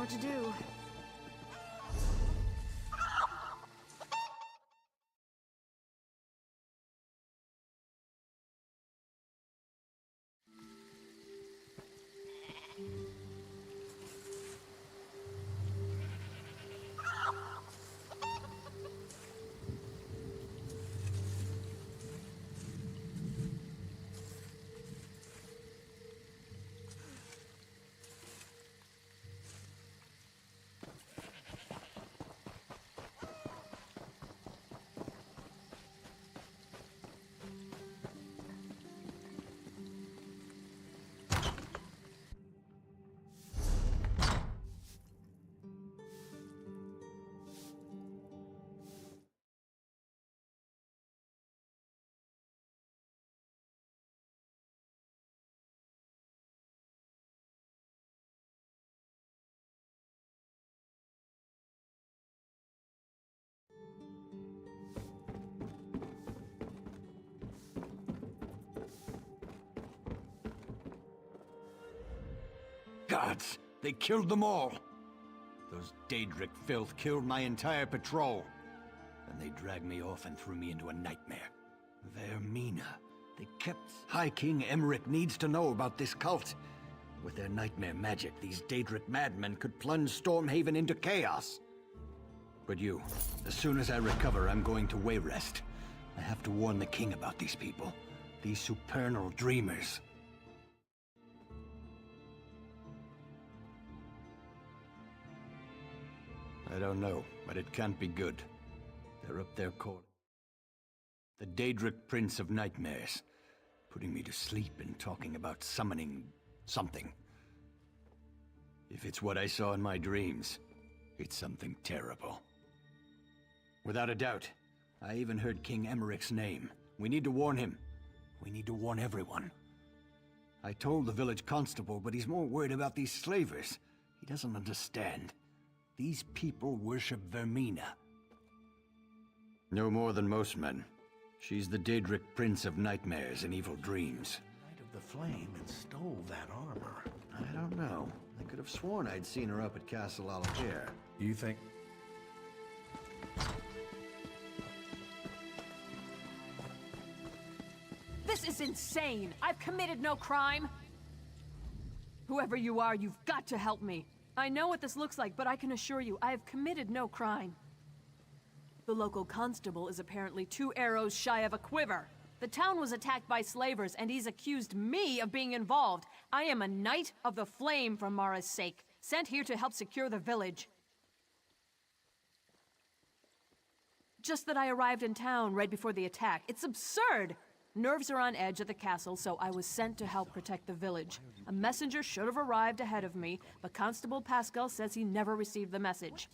more to do. Gods! They killed them all! Those Daedric filth killed my entire patrol. Then they dragged me off and threw me into a nightmare. Vermina. They kept... High King Emmerich needs to know about this cult. With their nightmare magic, these Daedric madmen could plunge Stormhaven into chaos. But you, as soon as I recover, I'm going to Wayrest. I have to warn the king about these people. These supernal dreamers. I don't know, but it can't be good. They're up there calling. The Daedric Prince of Nightmares. Putting me to sleep and talking about summoning something. If it's what I saw in my dreams, it's something terrible. Without a doubt. I even heard King Emmerich's name. We need to warn him. We need to warn everyone. I told the village constable, but he's more worried about these slavers. He doesn't understand. These people worship Vermina. No more than most men. She's the Daedric Prince of Nightmares and Evil Dreams. Knight of the Flame and stole that armor. I don't know. I could have sworn I'd seen her up at Castle Alot. You think... This is insane! I've committed no crime! Whoever you are, you've got to help me. I know what this looks like, but I can assure you, I have committed no crime. The local constable is apparently 2 arrows shy of a quiver. The town was attacked by slavers, and he's accused me of being involved. I am a Knight of the Flame for Mara's sake, sent here to help secure the village. Just that I arrived in town right before the attack. It's absurd! Nerves are on edge at the castle, so I was sent to help protect the village. A messenger should have arrived ahead of me, but Constable Pascal says he never received the message.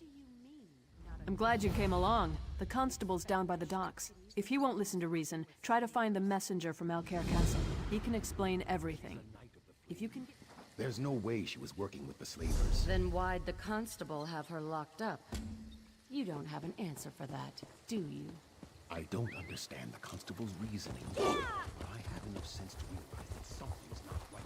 I'm glad you came along. The constable's down by the docks. If he won't listen to reason, try to find the messenger from Alcair Castle. He can explain everything. If you can... There's no way she was working with the slavers. Then why'd the constable have her locked up? You don't have an answer for that, do you? I don't understand the constable's reasoning, but I have enough sense to realize that something's not right.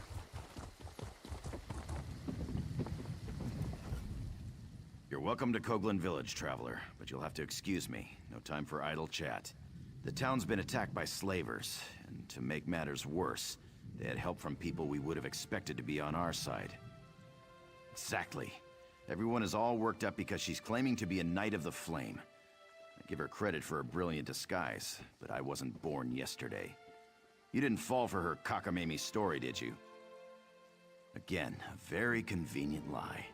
You're welcome to Coghlan Village, traveler, but you'll have to excuse me. No time for idle chat. The town's been attacked by slavers, and to make matters worse, they had help from people we would have expected to be on our side. Exactly. Everyone is all worked up because she's claiming to be a Knight of the Flame. I give her credit for a brilliant disguise, but I wasn't born yesterday. You didn't fall for her cockamamie story, did you? Again, a very convenient lie.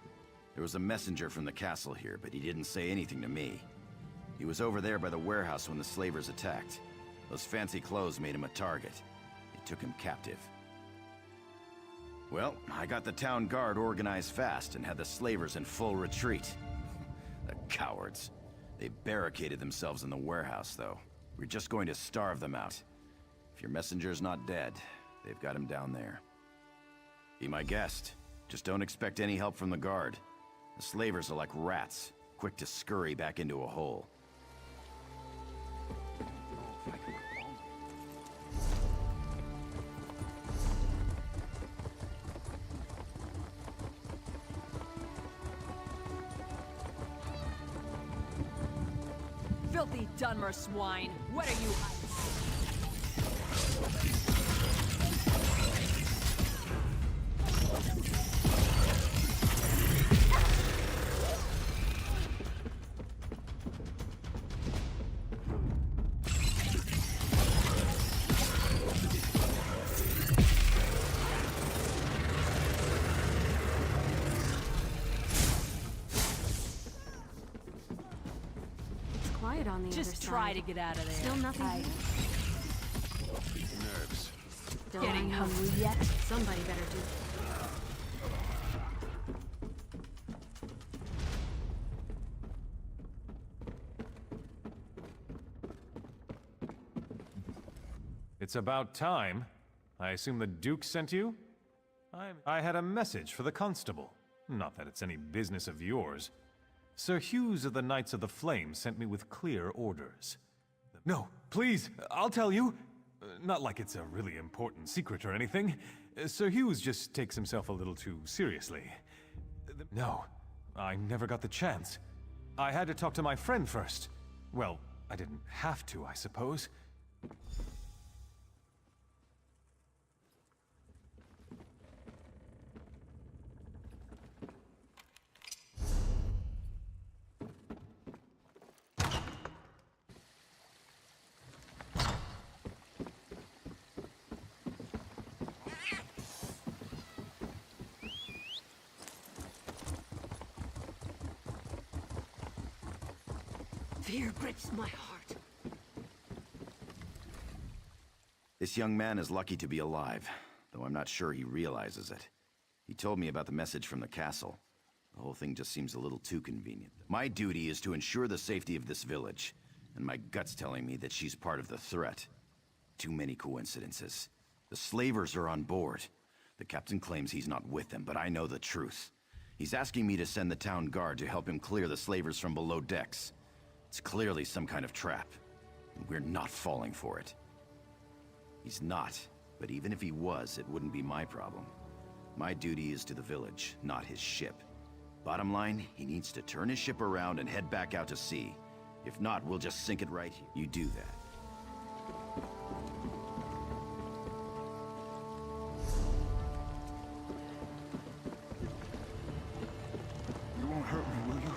There was a messenger from the castle here, but he didn't say anything to me. He was over there by the warehouse when the slavers attacked. Those fancy clothes made him a target. They took him captive. Well, I got the town guard organized fast and had the slavers in full retreat. The cowards. They barricaded themselves in the warehouse, though. We're just going to starve them out. If your messenger's not dead, they've got him down there. Be my guest. Just don't expect any help from the guard. The slavers are like rats, quick to scurry back into a hole. Filthy Dunmer swine! What are you hiding? Quiet on the other Just side. try to get out of there. Still nothing. Nerves. Don't Getting I know? hungry yet? Somebody better do. It's about time. I assume the Duke sent you? I had a message for the constable. Not that it's any business of yours. Sir Hughes of the Knights of the Flame sent me with clear orders. No, please, I'll tell you. Not like it's a really important secret or anything. Sir Hughes just takes himself a little too seriously. No, I never got the chance. I had to talk to my friend first. Well, I didn't have to, I suppose. Fear grips my heart. This young man is lucky to be alive, though I'm not sure he realizes it. He told me about the message from the castle. The whole thing just seems a little too convenient. My duty is to ensure the safety of this village, and my gut's telling me that she's part of the threat. Too many coincidences. The slavers are on board. The captain claims he's not with them, but I know the truth. He's asking me to send the town guard to help him clear the slavers from below decks. It's clearly some kind of trap, and we're not falling for it. He's not, but even if he was, it wouldn't be my problem. My duty is to the village, not his ship. Bottom line, he needs to turn his ship around and head back out to sea. If not, we'll just sink it right here. You do that. You won't hurt me, will you?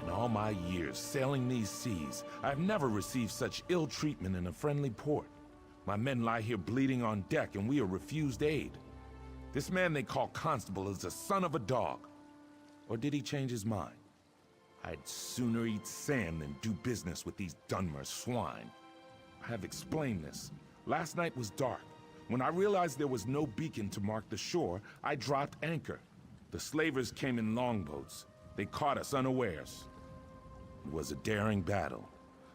In all my years sailing these seas, I've never received such ill treatment in a friendly port. My men lie here bleeding on deck and we are refused aid. This man they call Constable is the son of a dog. Or did he change his mind? I'd sooner eat sand than do business with these Dunmer swine. I have explained this. Last night was dark. When I realized there was no beacon to mark the shore, I dropped anchor. The slavers came in longboats. They caught us unawares. It was a daring battle.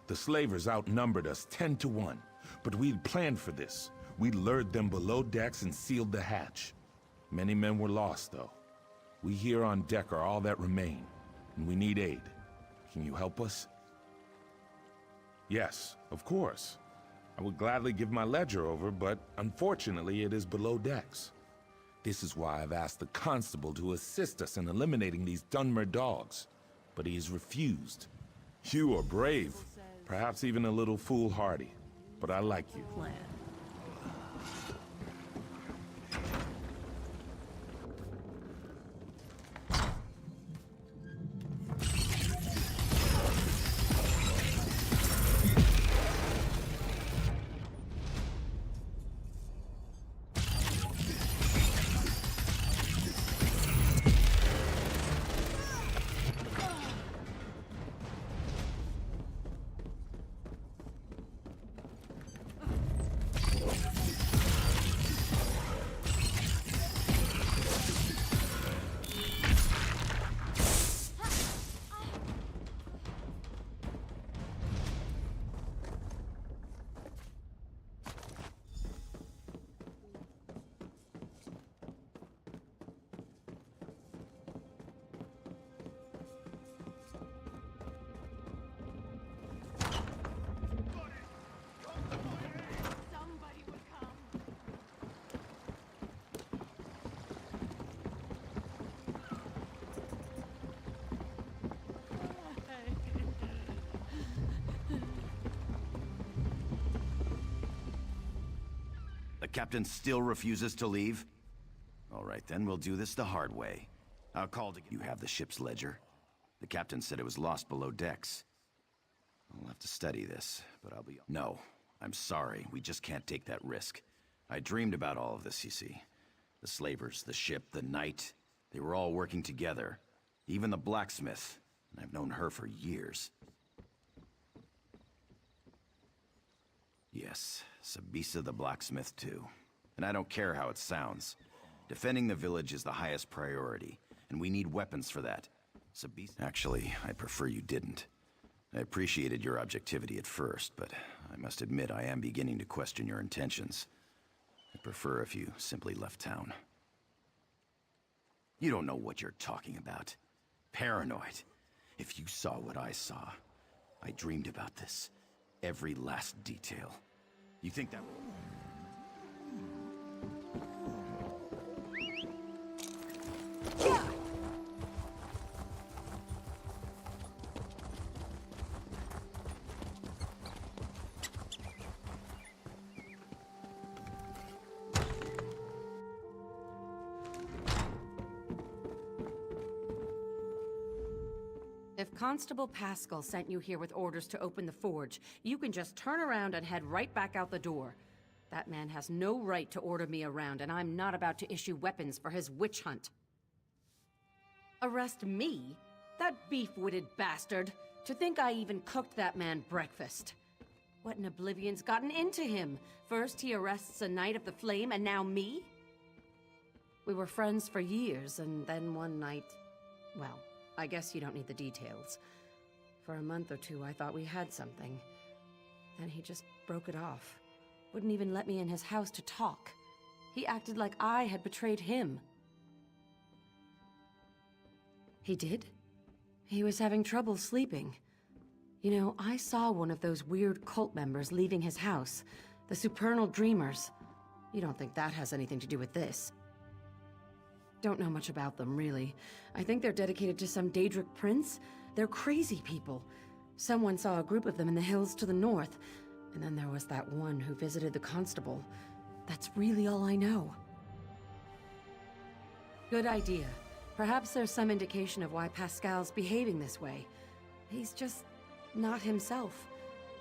The slavers outnumbered us 10 to 1, but we'd planned for this. We lured them below decks and sealed the hatch. Many men were lost, though. We here on deck are all that remain, and we need aid. Can you help us? Yes, of course. I would gladly give my ledger over, but unfortunately it is below decks. This is why I've asked the constable to assist us in eliminating these Dunmer dogs, but he has refused. You are brave, perhaps even a little foolhardy, but I like you. Plan. captain still refuses to leave? All right, then we'll do this the hard way. I'll call to... You have the ship's ledger? The captain said it was lost below decks. I'll have to study this, but I'll be... No, I'm sorry. We just can't take that risk. I dreamed about all of this, you see. The slavers, the ship, the knight. They were all working together. Even the blacksmith. And I've known her for years. Yes, Sabisa the blacksmith too. And I don't care how it sounds. Defending the village is the highest priority, and we need weapons for that. Sabisa... Actually, I prefer you didn't. I appreciated your objectivity at first, but I must admit I am beginning to question your intentions. I'd prefer if you simply left town. You don't know what you're talking about. Paranoid. If you saw what I saw, I dreamed about this. Every last detail. You think that... If Constable Pascal sent you here with orders to open the forge, you can just turn around and head right back out the door. That man has no right to order me around, and I'm not about to issue weapons for his witch hunt. Arrest me? That beef-witted bastard! To think I even cooked that man breakfast. What in oblivion's gotten into him? First he arrests a Knight of the Flame, and now me? We were friends for years, and then one night... well... I guess you don't need the details. For a month or two, I thought we had something. Then he just broke it off. Wouldn't even let me in his house to talk. He acted like I had betrayed him. He did? He was having trouble sleeping. You know, I saw one of those weird cult members leaving his house. The Supernal Dreamers. You don't think that has anything to do with this? Don't know much about them, really. I think they're dedicated to some Daedric prince. They're crazy people. Someone saw a group of them in the hills to the north, and then there was that one who visited the constable. That's really all I know. Good idea. Perhaps there's some indication of why Pascal's behaving this way. He's just not himself.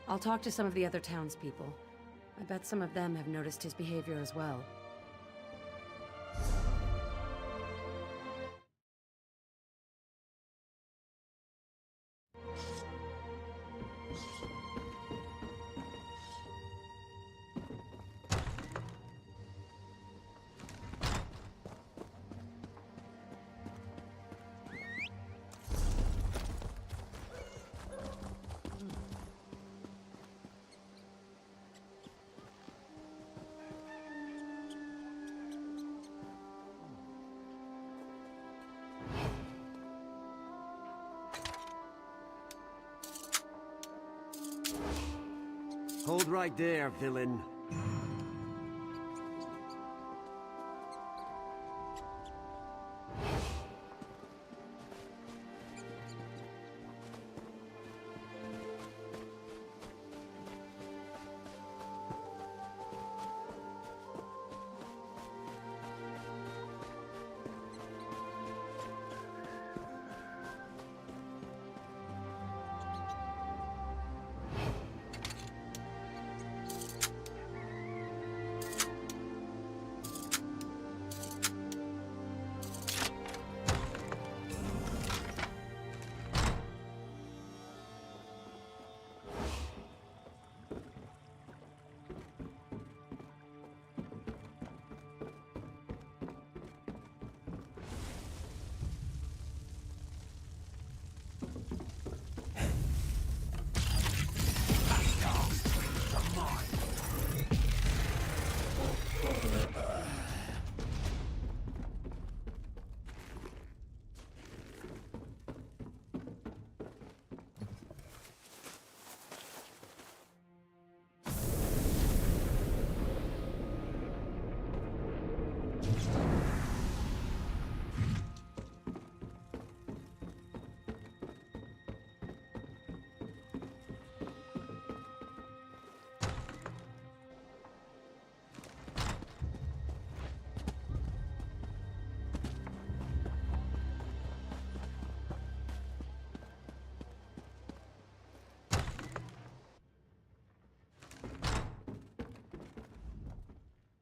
I'll talk to some of the other townspeople. I bet some of them have noticed his behavior as well. Hold right there, villain.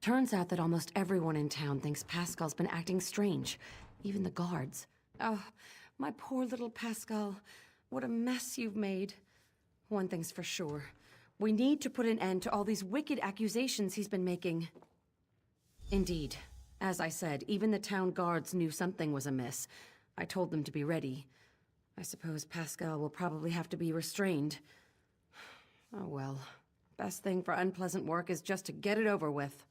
Turns out that almost everyone in town thinks Pascal's been acting strange. Even the guards. Oh, my poor little Pascal. What a mess you've made. One thing's for sure. We need to put an end to all these wicked accusations he's been making. Indeed. As I said, even the town guards knew something was amiss. I told them to be ready. I suppose Pascal will probably have to be restrained. Oh well. Best thing for unpleasant work is just to get it over with.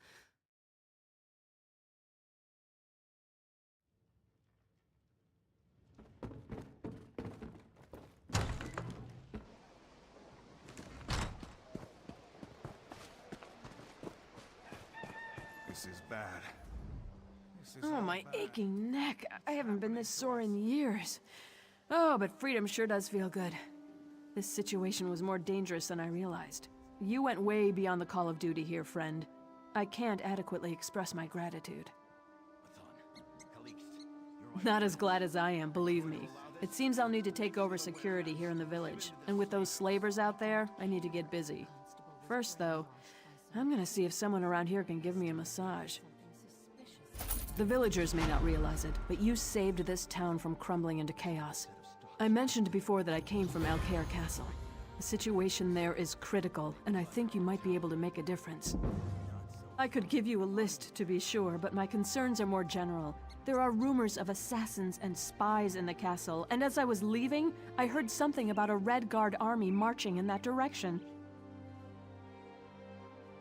This is bad. Oh, my aching neck. I haven't been this sore in years. Oh, but freedom sure does feel good. This situation was more dangerous than I realized. You went way beyond the call of duty here, friend. I can't adequately express my gratitude. Not as glad as I am, believe me. It seems I'll need to take over security here in the village. And with those slavers out there, I need to get busy. First, though, I'm gonna see if someone around here can give me a massage. The villagers may not realize it, but you saved this town from crumbling into chaos. I mentioned before that I came from Alcair Castle. The situation there is critical, and I think you might be able to make a difference. I could give you a list, to be sure, but my concerns are more general. There are rumors of assassins and spies in the castle, and as I was leaving, I heard something about a Red Guard army marching in that direction.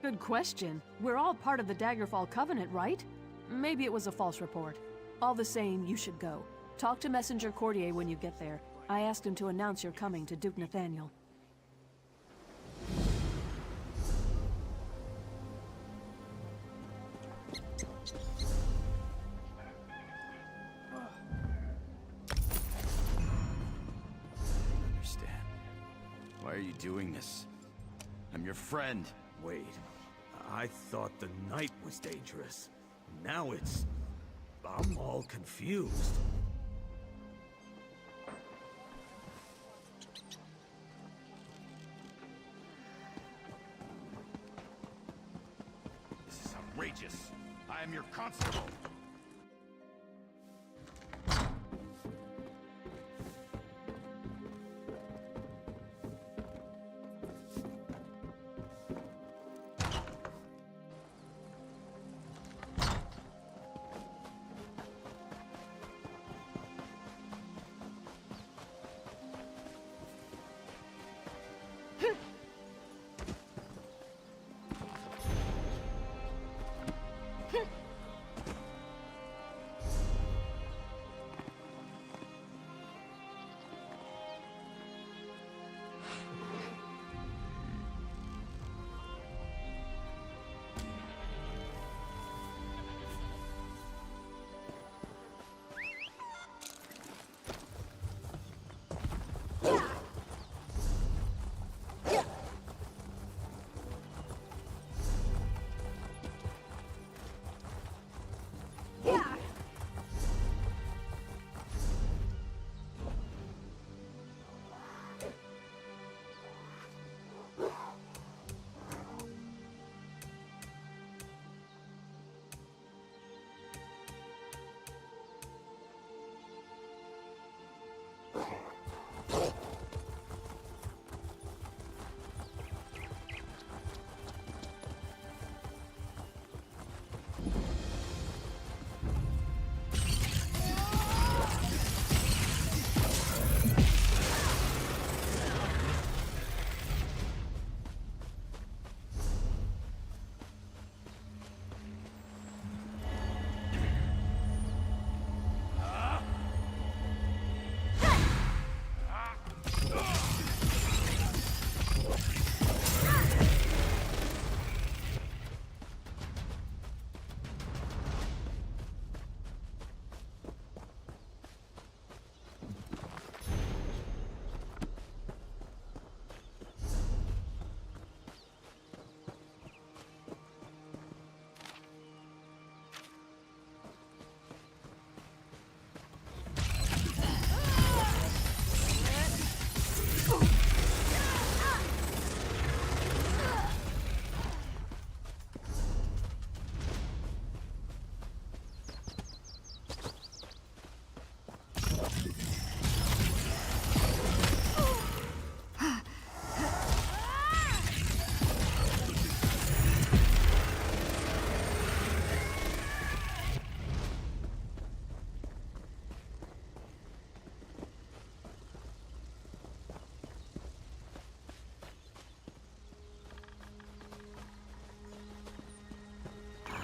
Good question. We're all part of the Daggerfall Covenant, right? Maybe it was a false report. All the same, you should go. Talk to Messenger Courtier when you get there. I asked him to announce your coming to Duke Nathaniel. Understand. Why are you doing this? I'm your friend. Wait, I thought the night was dangerous. Now it's... I'm all confused. This is outrageous. I am your constable.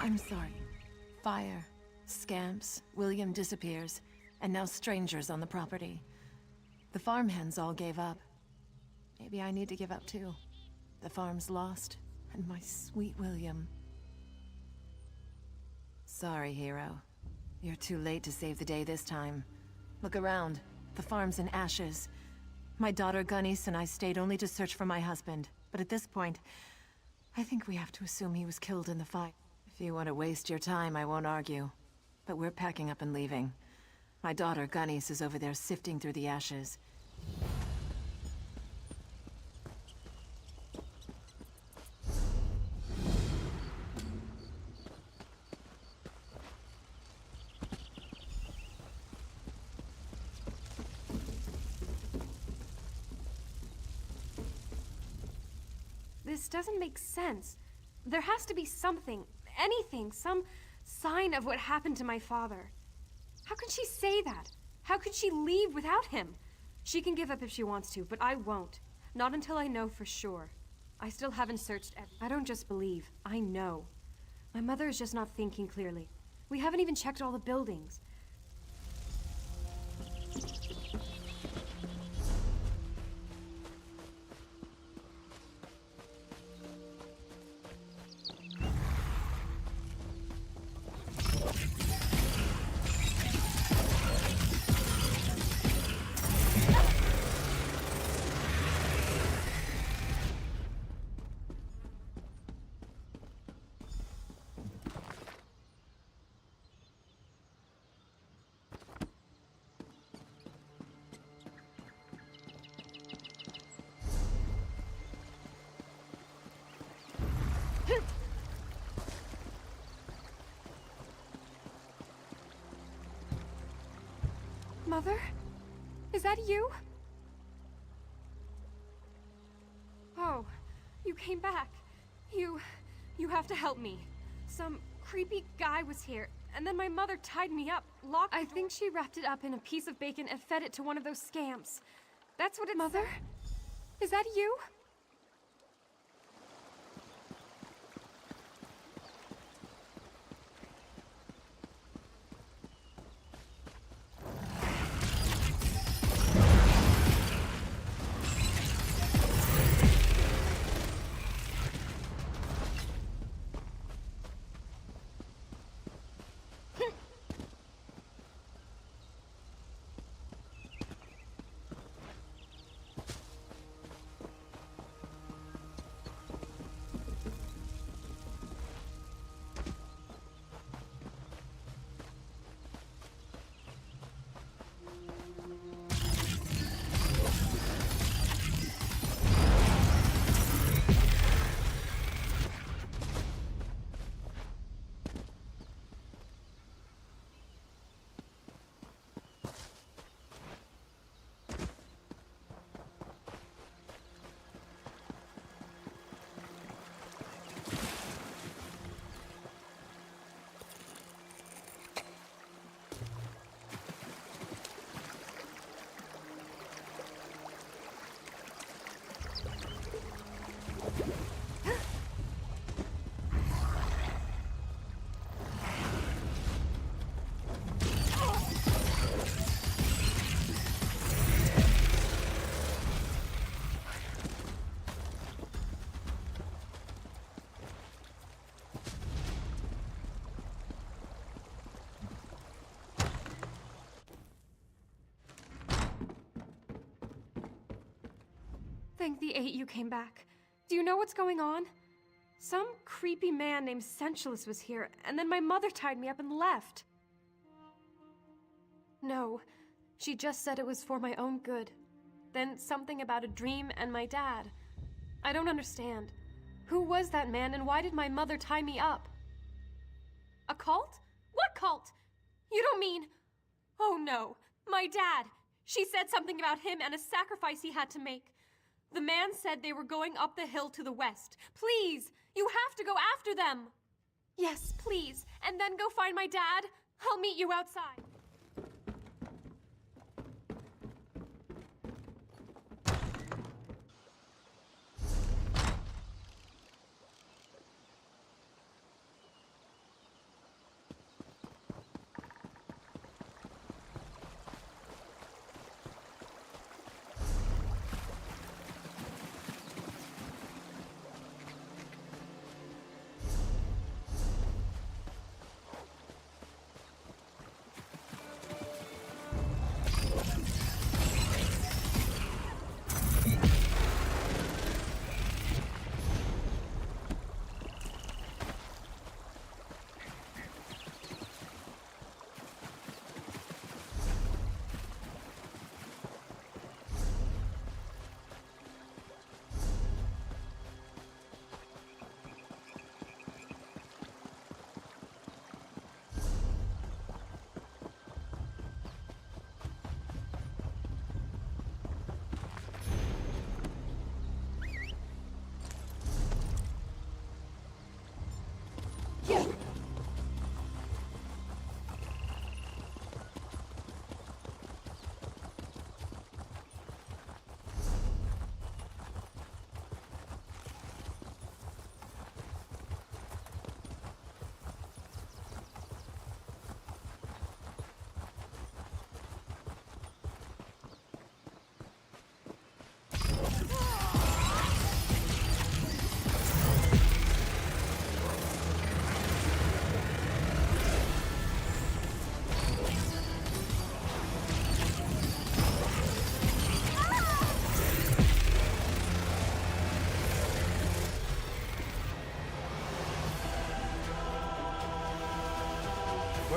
I'm sorry. Fire, scamps, William disappears, and now strangers on the property. The farmhands all gave up. Maybe I need to give up too. The farm's lost, and my sweet William. Sorry, hero. You're too late to save the day this time. Look around. The farm's in ashes. My daughter Gunnis and I stayed only to search for my husband. But at this point, I think we have to assume he was killed in the fight. If you want to waste your time, I won't argue. But we're packing up and leaving. My daughter Gunnis is over there sifting through the ashes. This doesn't make sense. There has to be something, anything, some sign of what happened to my father. How can she say that? How could she leave without him? She can give up if she wants to, but I won't. Not until I know for sure. I still haven't searched I don't just believe, I know. My mother is just not thinking clearly. We haven't even checked all the buildings. Mother? Is that you? Oh, you came back. You have to help me. Some creepy guy was here, and then my mother tied me up, locked the door. I think she wrapped it up in a piece of bacon and fed it to one of those scamps. That's what it Mother? Is that you? Thank the 8 you came back. Do you know what's going on? Some creepy man named Sensualist was here, and then my mother tied me up and left. No, she just said it was for my own good. Then something about a dream and my dad. I don't understand. Who was that man, and why did my mother tie me up? A cult? What cult? You don't mean... Oh no, my dad! She said something about him and a sacrifice he had to make. The man said they were going up the hill to the west. Please, you have to go after them. Yes, please, and then go find my dad. I'll meet you outside.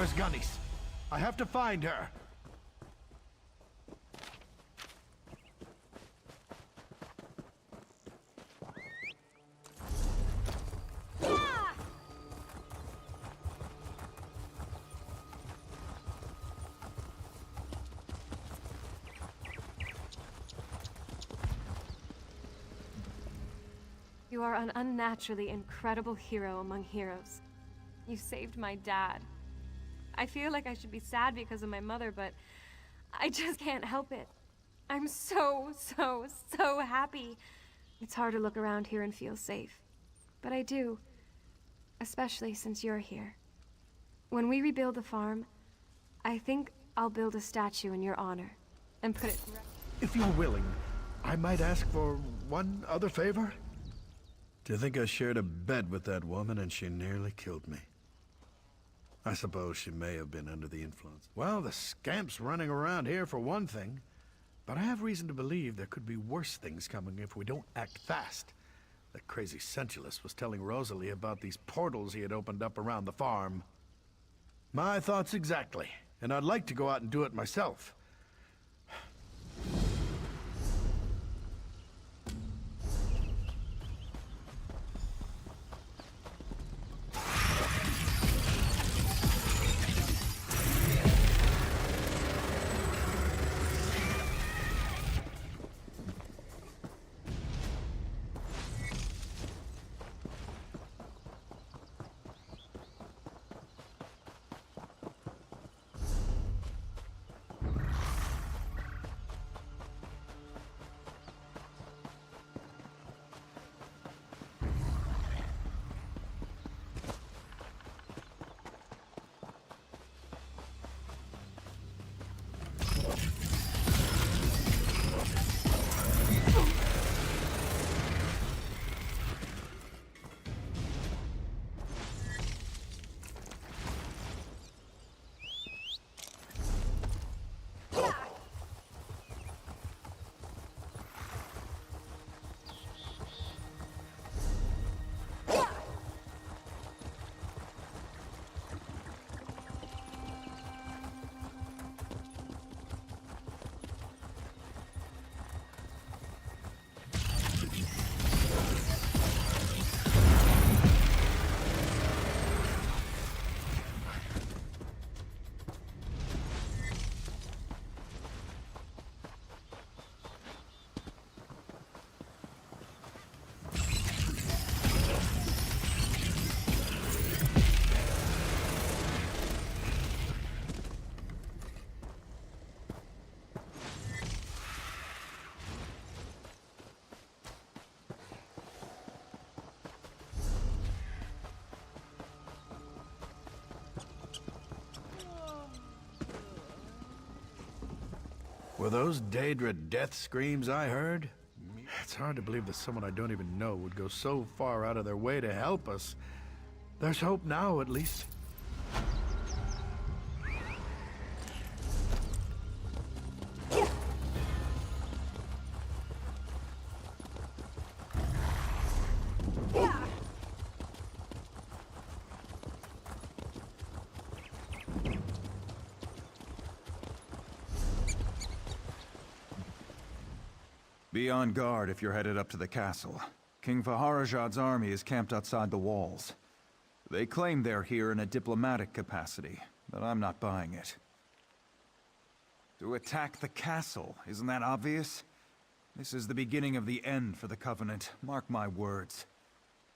Where's Gunny's? I have to find her. You are an unnaturally incredible hero among heroes. You saved my dad. I feel like I should be sad because of my mother, but I just can't help it. I'm so happy. It's hard to look around here and feel safe, but I do, especially since you're here. When we rebuild the farm, I think I'll build a statue in your honor and put it... If you're willing, I might ask for one other favor? Do you think I shared a bed with that woman and she nearly killed me? I suppose she may have been under the influence. Well, the scamp's running around here for one thing, but I have reason to believe there could be worse things coming if we don't act fast. That crazy Centulus was telling Rosalie about these portals he had opened up around the farm. My thoughts exactly, and I'd like to go out and do it myself. Were those Daedra death screams I heard? It's hard to believe that someone I don't even know would go so far out of their way to help us. There's hope now, at least. Be on guard if you're headed up to the castle. King Faharajad's army is camped outside the walls. They claim they're here in a diplomatic capacity, but I'm not buying it. To attack the castle, isn't that obvious? This is the beginning of the end for the Covenant, mark my words.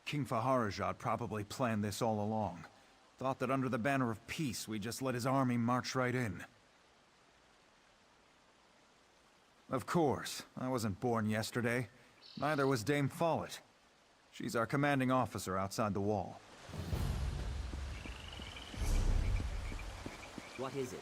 King Faharajad probably planned this all along. Thought that under the banner of peace, we'd just let his army march right in. Of course, I wasn't born yesterday. Neither was Dame Follett. She's our commanding officer outside the wall. What is it?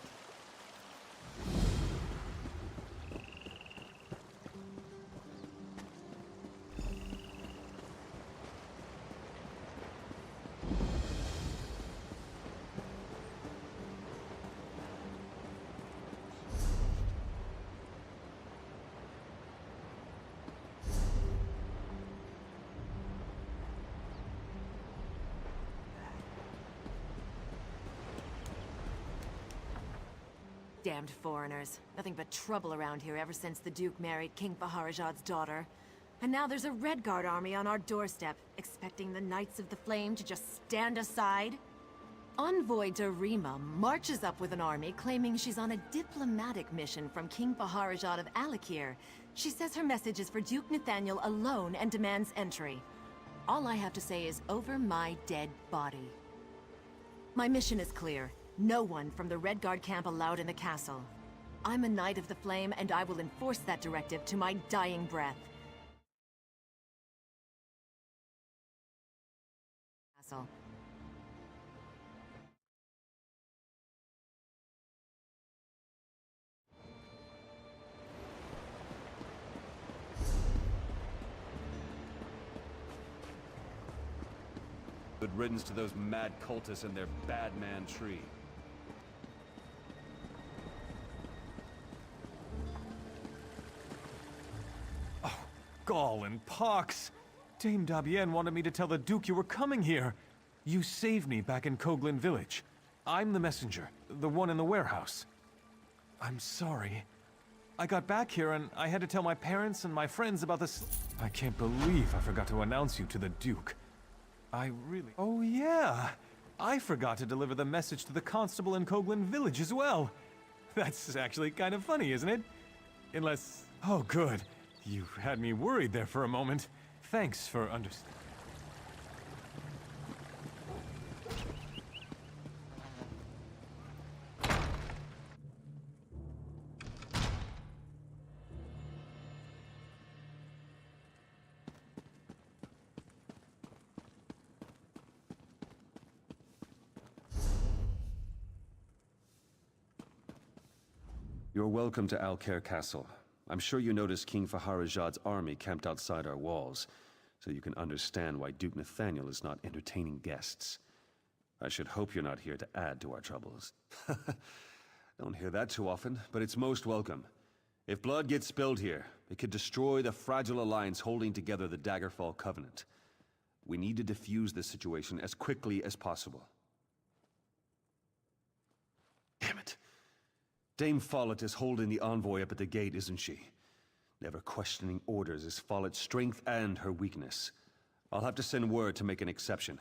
Damned foreigners. Nothing but trouble around here ever since the Duke married King Faharajad's daughter. And now there's a Redguard army on our doorstep, expecting the Knights of the Flame to just stand aside? Envoy Darima marches up with an army claiming she's on a diplomatic mission from King Faharajad of Alakir. She says her message is for Duke Nathaniel alone and demands entry. All I have to say is over my dead body. My mission is clear. No one from the Redguard camp allowed in the castle. I'm a Knight of the Flame, and I will enforce that directive to my dying breath. Castle. Good riddance to those mad cultists and their bad man tree. Oh, gall and pox! Dame Dabienne wanted me to tell the Duke you were coming here. You saved me back in Coglin Village. I'm the messenger, the one in the warehouse. I'm sorry. I got back here and I had to tell my parents and my friends about this. I can't believe I forgot to announce you to the Duke. Oh yeah! I forgot to deliver the message to the constable in Coglin Village as well. That's actually kind of funny, isn't it? Unless... Oh, good. You had me worried there for a moment. Thanks for understanding. You're welcome to Alcair Castle. I'm sure you noticed King Faharajad's army camped outside our walls, so you can understand why Duke Nathaniel is not entertaining guests. I should hope you're not here to add to our troubles. Don't hear that too often, but it's most welcome. If blood gets spilled here, it could destroy the fragile alliance holding together the Daggerfall Covenant. We need to defuse this situation as quickly as possible. Damn it. Dame Follett is holding the envoy up at the gate, isn't she? Never questioning orders is Follett's strength and her weakness. I'll have to send word to make an exception.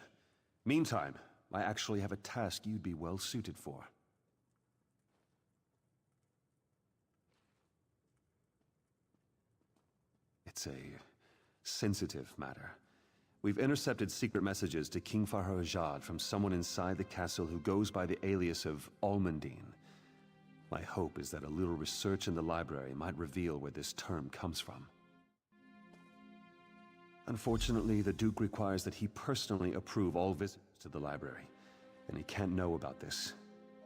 Meantime, I actually have a task you'd be well suited for. It's a sensitive matter. We've intercepted secret messages to King Faharajad from someone inside the castle who goes by the alias of Almundine. My hope is that a little research in the library might reveal where this term comes from. Unfortunately, the Duke requires that he personally approve all visits to the library, and he can't know about this.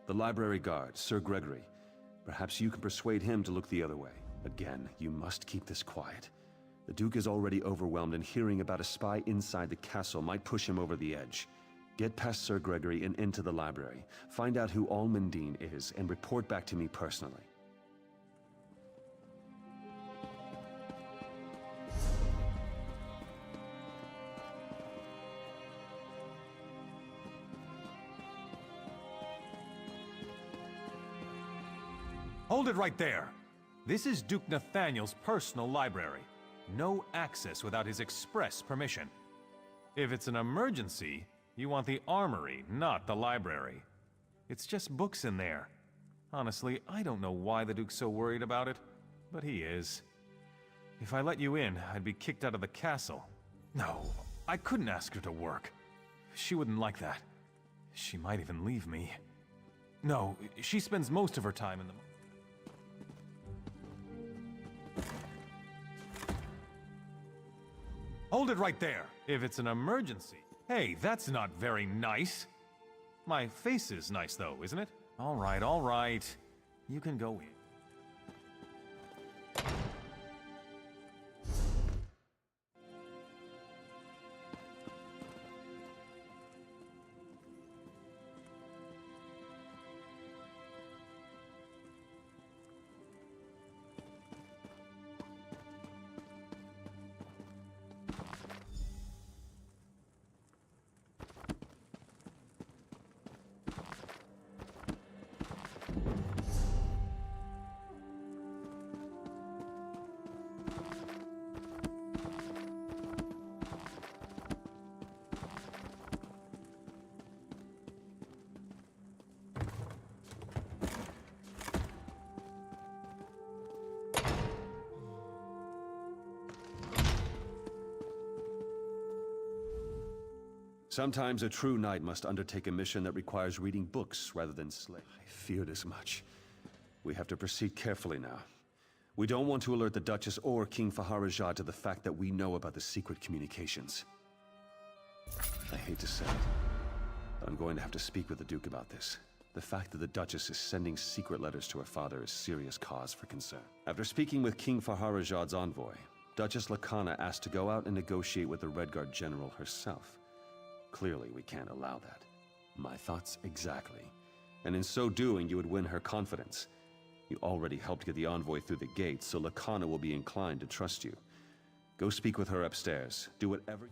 The library guard, Sir Gregory, perhaps you can persuade him to look the other way. Again, you must keep this quiet. The Duke is already overwhelmed, and hearing about a spy inside the castle might push him over the edge. Get past Sir Gregory and into the library. Find out who Almundine is, and report back to me personally. Hold it right there! This is Duke Nathaniel's personal library. No access without his express permission. If it's an emergency, you want the armory, not the library. It's just books in there. Honestly, I don't know why the Duke's so worried about it, but he is. If I let you in, I'd be kicked out of the castle. No, I couldn't ask her to work. She wouldn't like that. She might even leave me. No, she spends most of her time in the... Hold it right there! If it's an emergency... Hey, that's not very nice. My face is nice though, isn't it? All right. You can go in. Sometimes a true knight must undertake a mission that requires reading books rather than slay. I feared as much. We have to proceed carefully now. We don't want to alert the Duchess or King Faharajah to the fact that we know about the secret communications. I hate to say it, but I'm going to have to speak with the Duke about this. The fact that the Duchess is sending secret letters to her father is serious cause for concern. After speaking with King Faharajah's envoy, Duchess Lakana asked to go out and negotiate with the Redguard General herself. Clearly, we can't allow that. My thoughts exactly. And in so doing, you would win her confidence. You already helped get the envoy through the gates, so Lakana will be inclined to trust you. Go speak with her upstairs. Do whatever...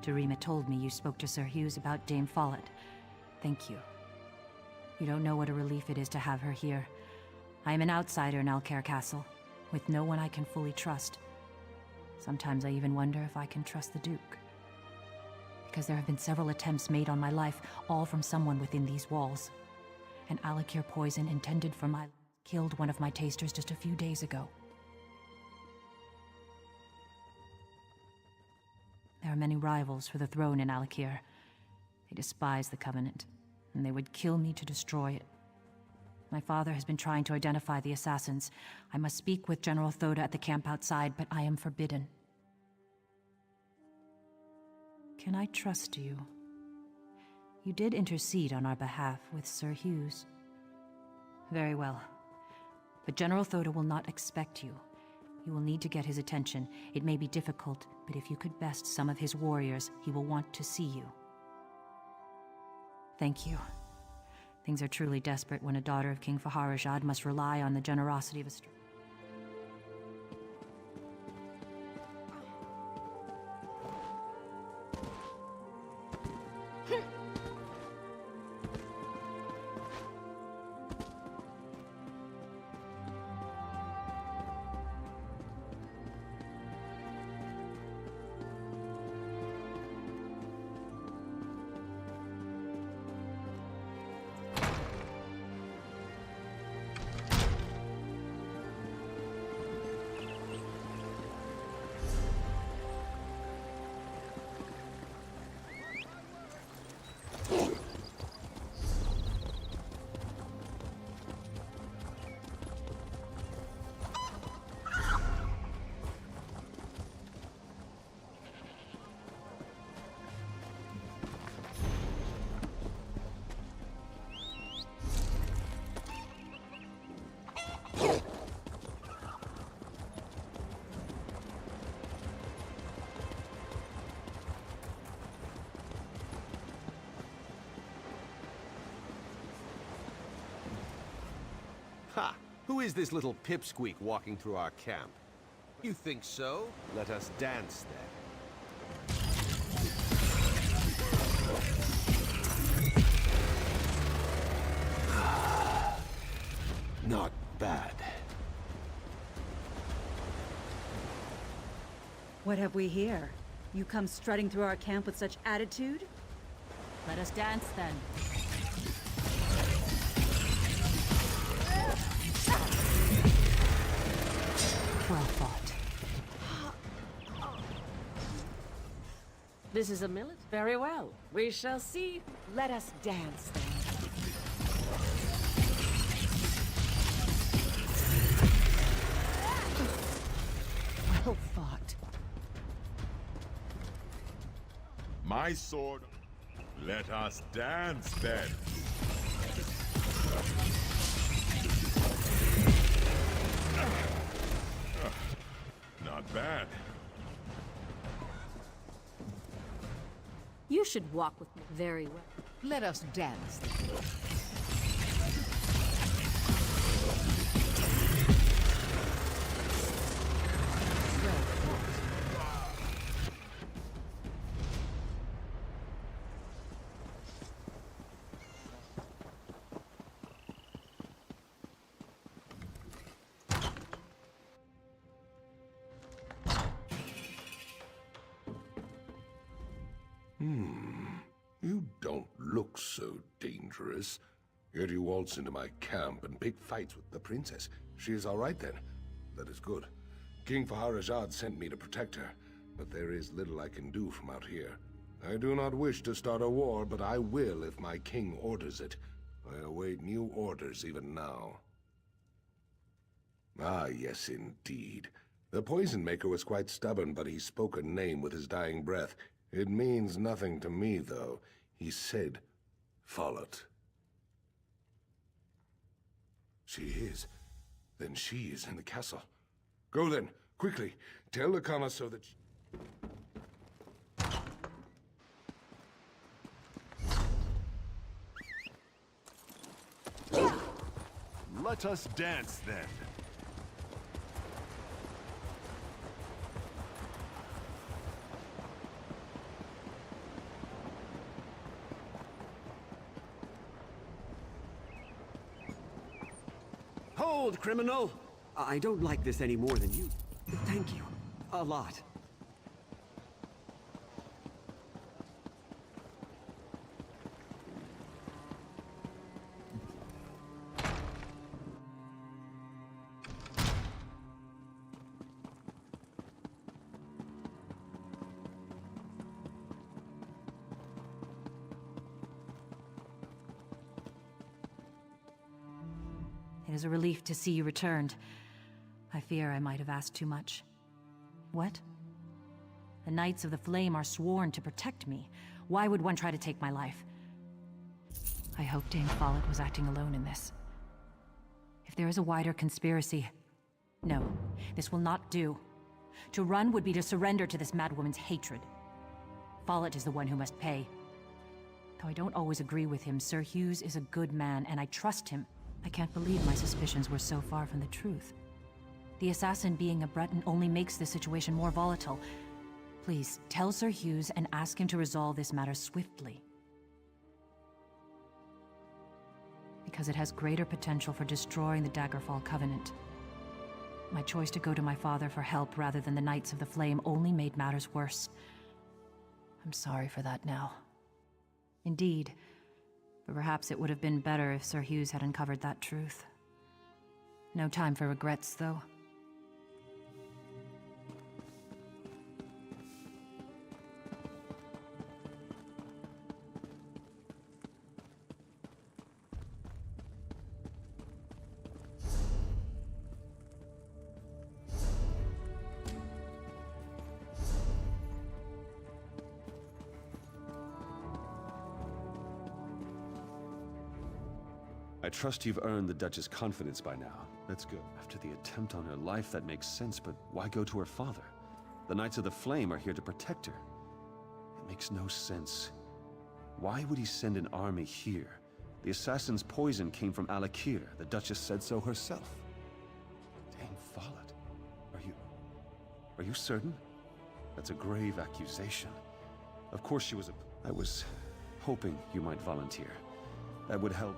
Darima told me you spoke to Sir Hughes about Dame Follett. Thank you. You don't know what a relief it is to have her here. I am an outsider in Alcair Castle, with no one I can fully trust. Sometimes I even wonder if I can trust the Duke. Because there have been several attempts made on my life, all from someone within these walls. An Alakir poison intended for my... killed one of my tasters just a few days ago. There are many rivals for the throne in Alakir. They despise the Covenant, and they would kill me to destroy it. My father has been trying to identify the assassins. I must speak with General Thoda at the camp outside, but I am forbidden. Can I trust you? You did intercede on our behalf with Sir Hughes. Very well. But General Thoda will not expect you. You will need to get his attention. It may be difficult, but if you could best some of his warriors, he will want to see you. Thank you. Things are truly desperate when a daughter of King Faharajah must rely on the generosity of a stranger. Ha! Who is this little pipsqueak walking through our camp? You think so? Let us dance then. Not bad. What have we here? You come strutting through our camp with such attitude? Let us dance then. Well fought. This is a millet? Very well. We shall see. Let us dance then. Well fought. My sword. Let us dance then. Not bad. You should walk with me very well. Let us dance then. You don't look so dangerous. Yet you waltz into my camp and pick fights with the princess. She is all right then. That is good. King Faharajad sent me to protect her, but there is little I can do from out here. I do not wish to start a war, but I will if my king orders it. I await new orders even now. Ah, yes, indeed. The poison maker was quite stubborn, but he spoke a name with his dying breath. It means nothing to me, though. He said, "Follett." She is. Then she is in the castle. Go then, quickly. Tell the connoisseur that... Let us dance, then. Hold, criminal! I don't like this any more than you. Thank you. A lot. It is a relief to see you returned. I fear I might have asked too much. What? The Knights of the Flame are sworn to protect me. Why would one try to take my life? I hope Dame Follett was acting alone in this. If there is a wider conspiracy... No, this will not do. To run would be to surrender to this madwoman's hatred. Follett is the one who must pay. Though I don't always agree with him, Sir Hughes is a good man, and I trust him. I can't believe my suspicions were so far from the truth. The assassin being a Breton only makes this situation more volatile. Please, tell Sir Hughes and ask him to resolve this matter swiftly. Because it has greater potential for destroying the Daggerfall Covenant. My choice to go to my father for help rather than the Knights of the Flame only made matters worse. I'm sorry for that now. Indeed. But perhaps it would have been better if Sir Hughes had uncovered that truth. No time for regrets, though. I trust you've earned the Duchess' confidence by now. That's good. After the attempt on her life, that makes sense, but why go to her father? The Knights of the Flame are here to protect her. It makes no sense. Why would he send an army here? The assassin's poison came from Alakir. The Duchess said so herself. Dame Follett, are you certain? That's a grave accusation. Of course she was I was hoping you might volunteer. That would help.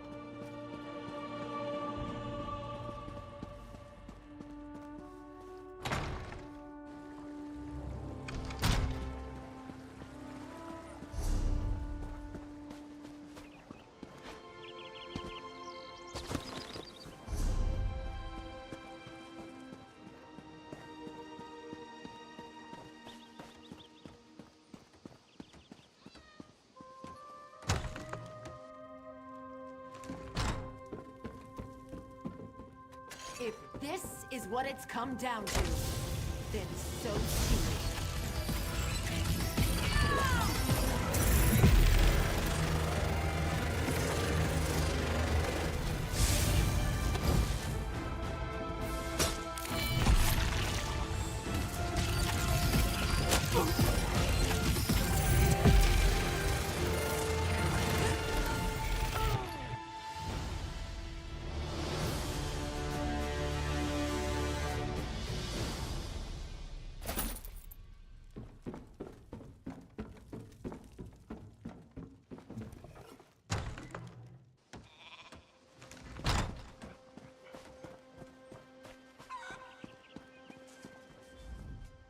If this is what it's come down to, then so be it.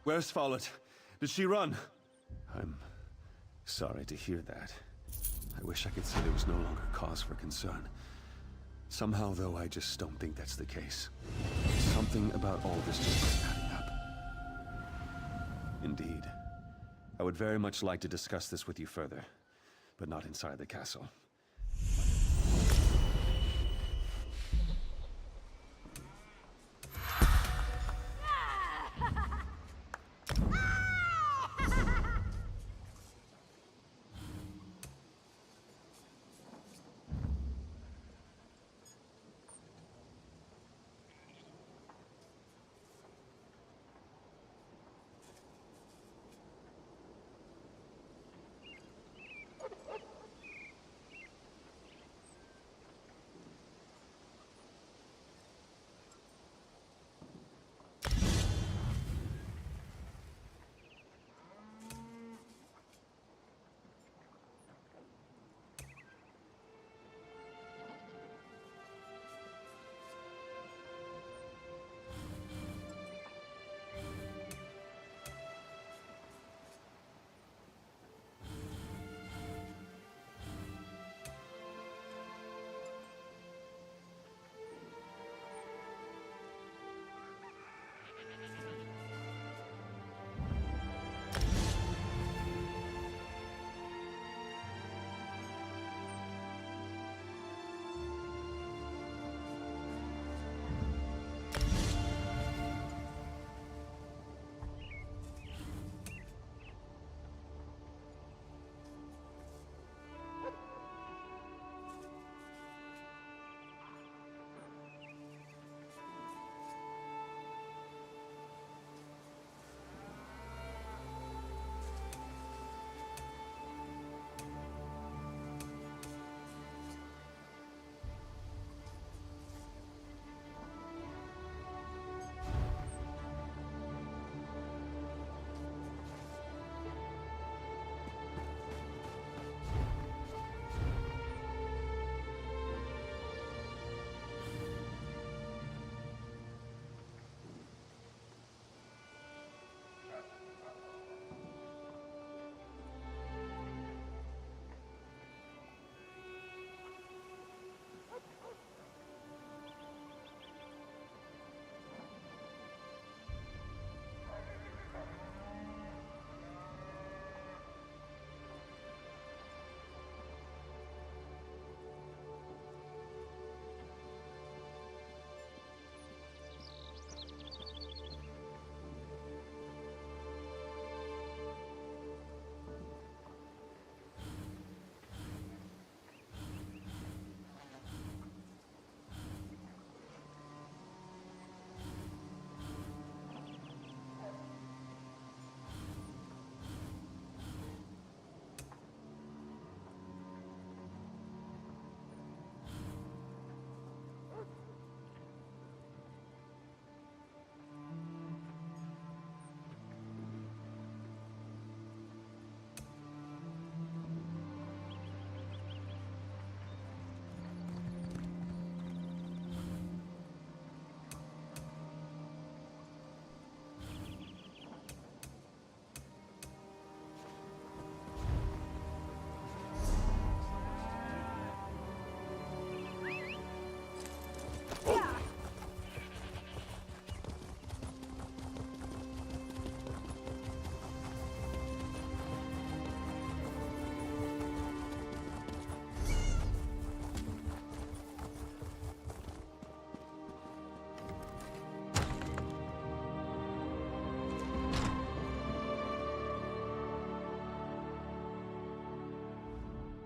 Where's Follett? Did she run? I'm Sorry to hear that. I wish I could say there was no longer cause for concern. Somehow, though, I just don't think that's the case. Something about all this just isn't adding up. Indeed. I would very much like to discuss this with you further, but not inside the castle.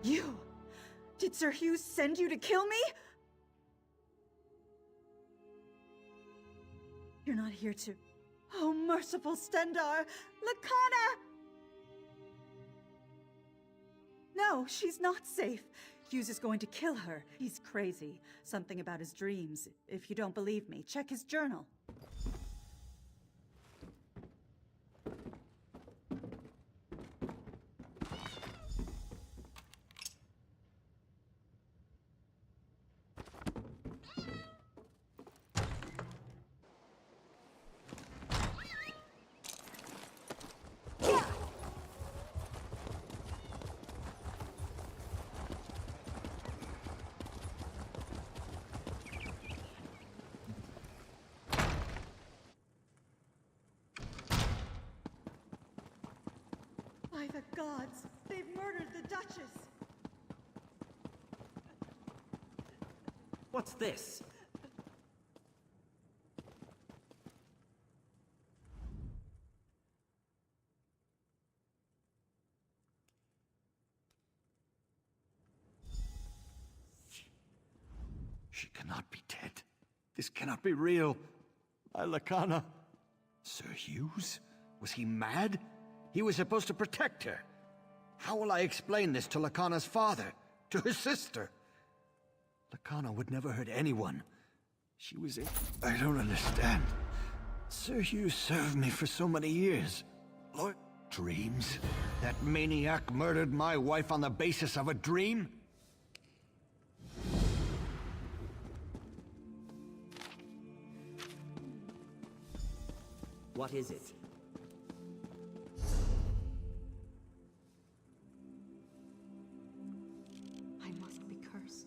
You! Did Sir Hughes send you to kill me? You're not here to... Oh, merciful Stendar! Lakana! No, she's not safe. Hughes is going to kill her. He's crazy. Something about his dreams. If you don't believe me, check his journal. By the gods, they've murdered the Duchess! What's this? She cannot be dead. This cannot be real. My Lacana. Sir Hughes? Was he mad? He was supposed to protect her. How will I explain this to Lacana's father? To her sister? Lacana would never hurt anyone. She was in... I don't understand. Sir Hughes served me for so many years. Lord... Dreams? That maniac murdered my wife on the basis of a dream? What is it? I must be cursed.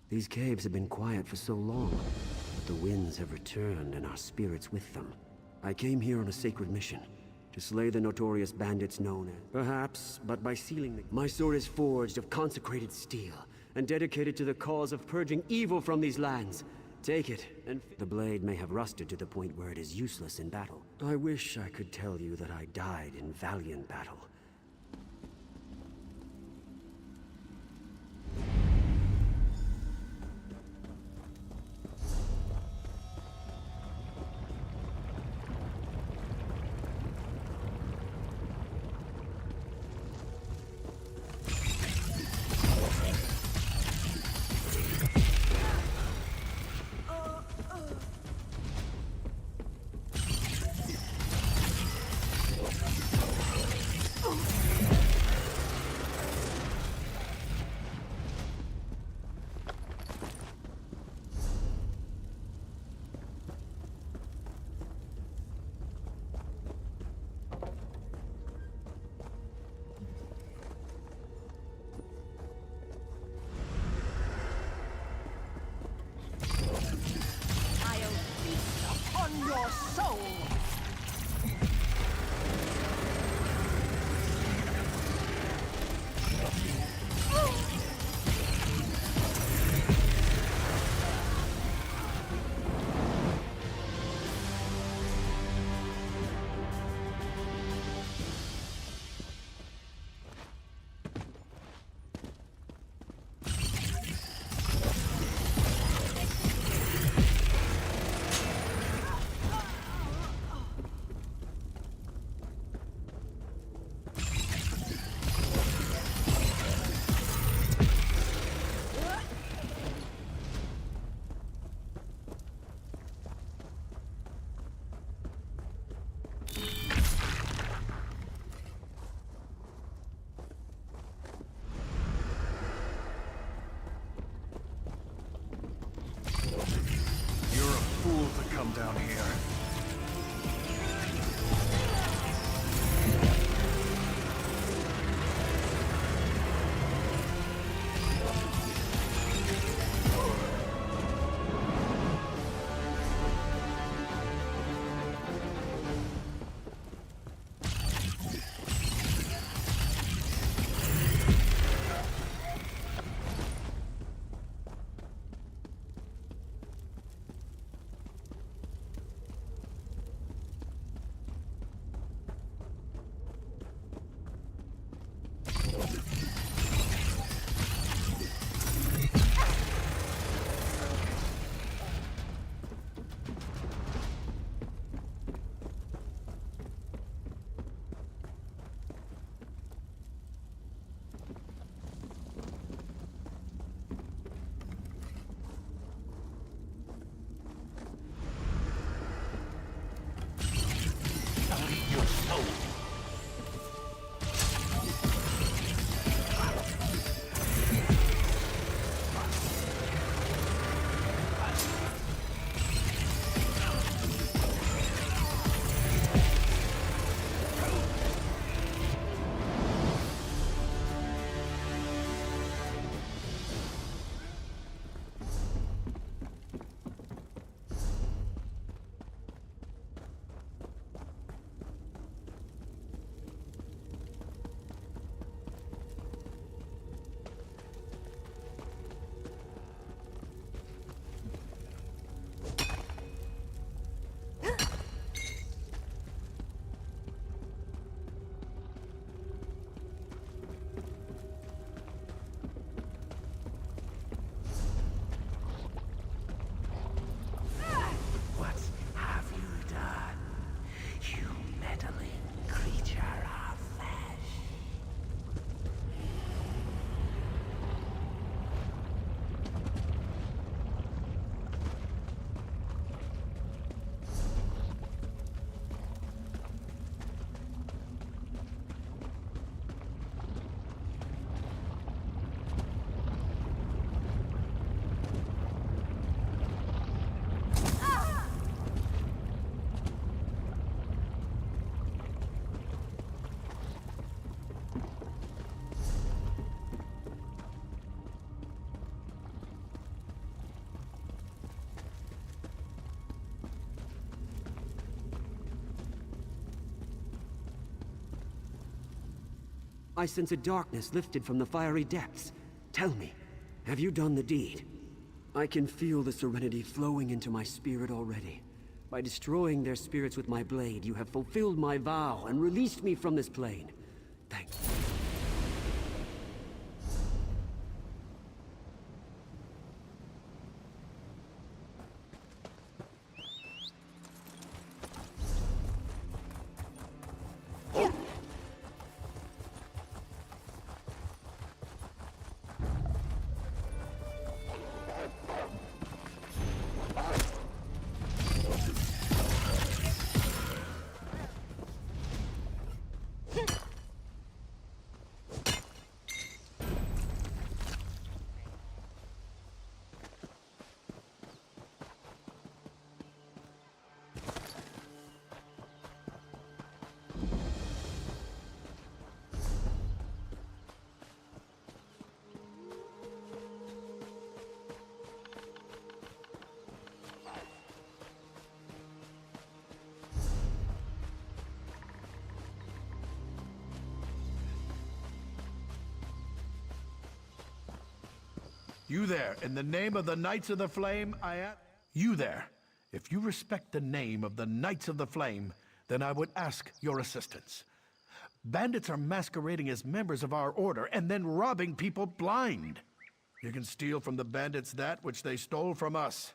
These caves have been quiet for so long, but the winds have returned and our spirits with them. I came here on a sacred mission. To slay the notorious bandits known as... Perhaps, but by sealing the... My sword is forged of consecrated steel, and dedicated to the cause of purging evil from these lands. Take it, and... The blade may have rusted to the point where it is useless in battle. I wish I could tell you that I died in valiant battle. Your soul! Come down here. I sense a darkness lifted from the fiery depths. Tell me, have you done the deed? I can feel the serenity flowing into my spirit already. By destroying their spirits with my blade, you have fulfilled my vow and released me from this plane. Thank you. You there, in the name of the Knights of the Flame, You there, if you respect the name of the Knights of the Flame, then I would ask your assistance. Bandits are masquerading as members of our order and then robbing people blind. You can steal from the bandits that which they stole from us.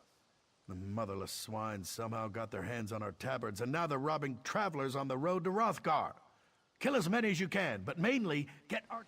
The motherless swine somehow got their hands on our tabards, and now they're robbing travelers on the road to Hrothgar. Kill as many as you can, but mainly get our...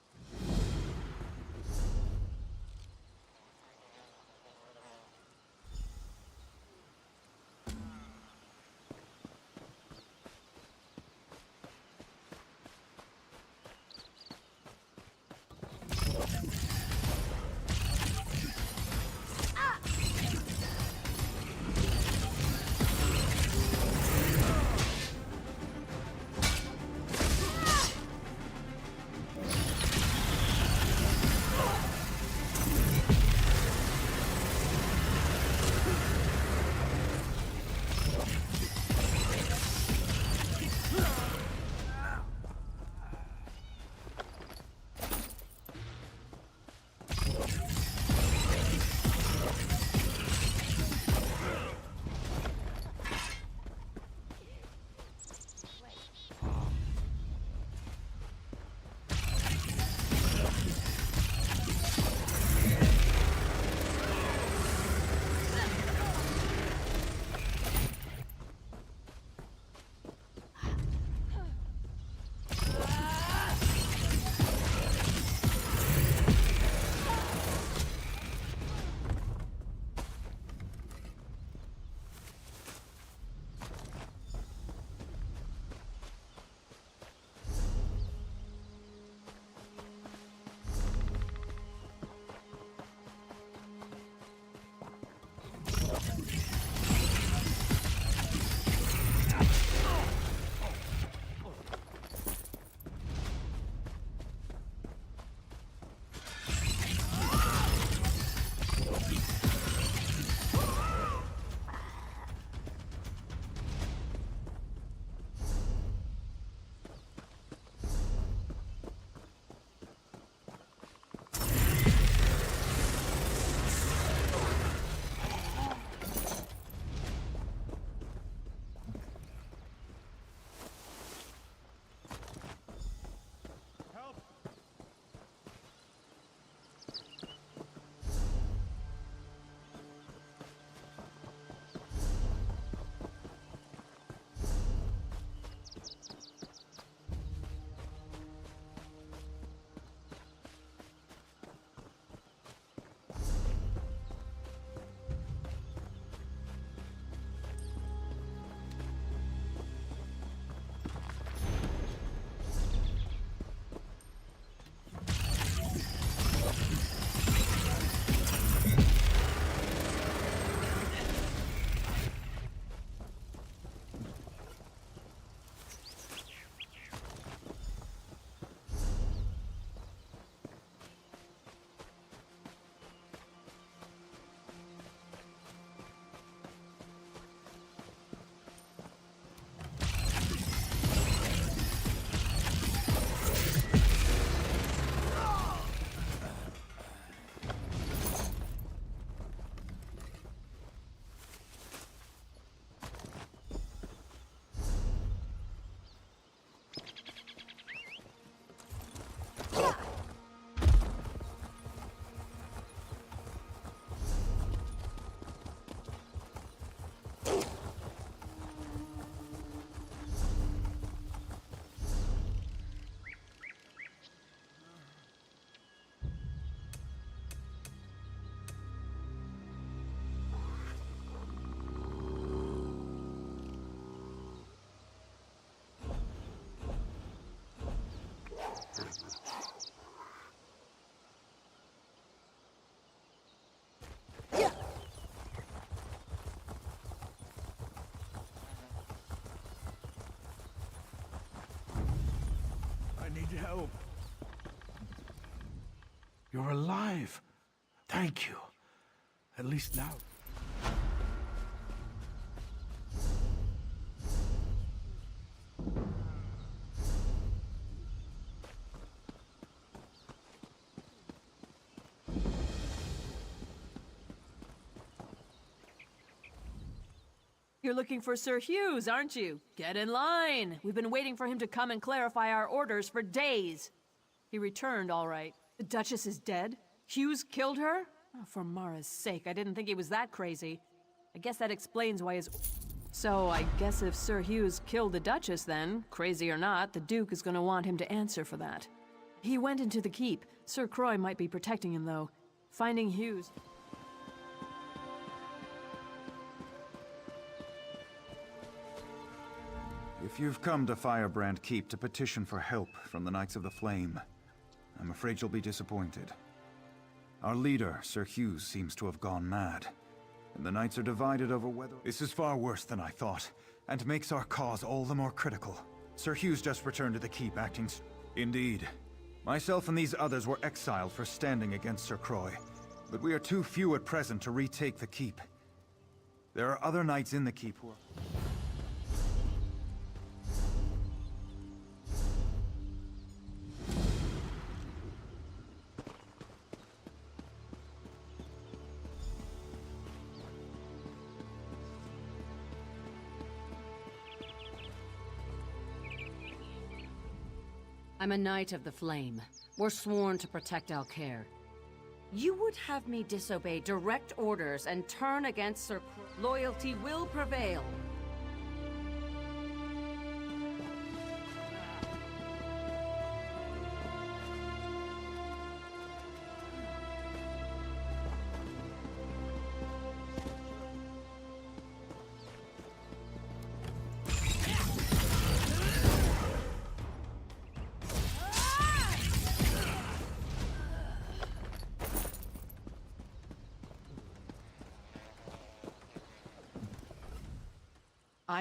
help. You're alive. Thank you. At least now. You're looking for Sir Hughes, aren't you? Get in line. We've been waiting for him to come and clarify our orders for days. He returned, all right. The Duchess is dead? Hughes killed her? Oh, for Mara's sake, I didn't think he was that crazy. I guess that explains why his... So, I guess if Sir Hughes killed the Duchess then, crazy or not, the Duke is gonna want him to answer for that. He went into the keep. Sir Croix might be protecting him, though. Finding Hughes... If you've come to Firebrand Keep to petition for help from the Knights of the Flame, I'm afraid you'll be disappointed. Our leader, Sir Hughes, seems to have gone mad, and the Knights are divided over whether... This is far worse than I thought, and makes our cause all the more critical. Sir Hughes just returned to the Keep acting... Indeed. Myself and these others were exiled for standing against Sir Croix, but we are too few at present to retake the Keep. There are other knights in the Keep who are... I'm a Knight of the Flame. We're sworn to protect Alcair. You would have me disobey direct orders and turn against Sir Croix. Loyalty will prevail.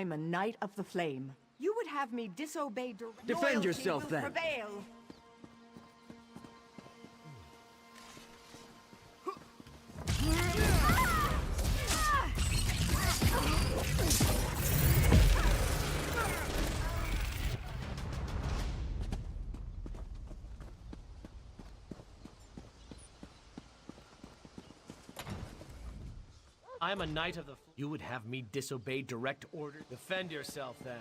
I'm a Knight of the Flame. You would have me disobey... Defend yourself, then! Prevail. I'm a Knight of the... You would have me disobey direct order? Defend yourself, then.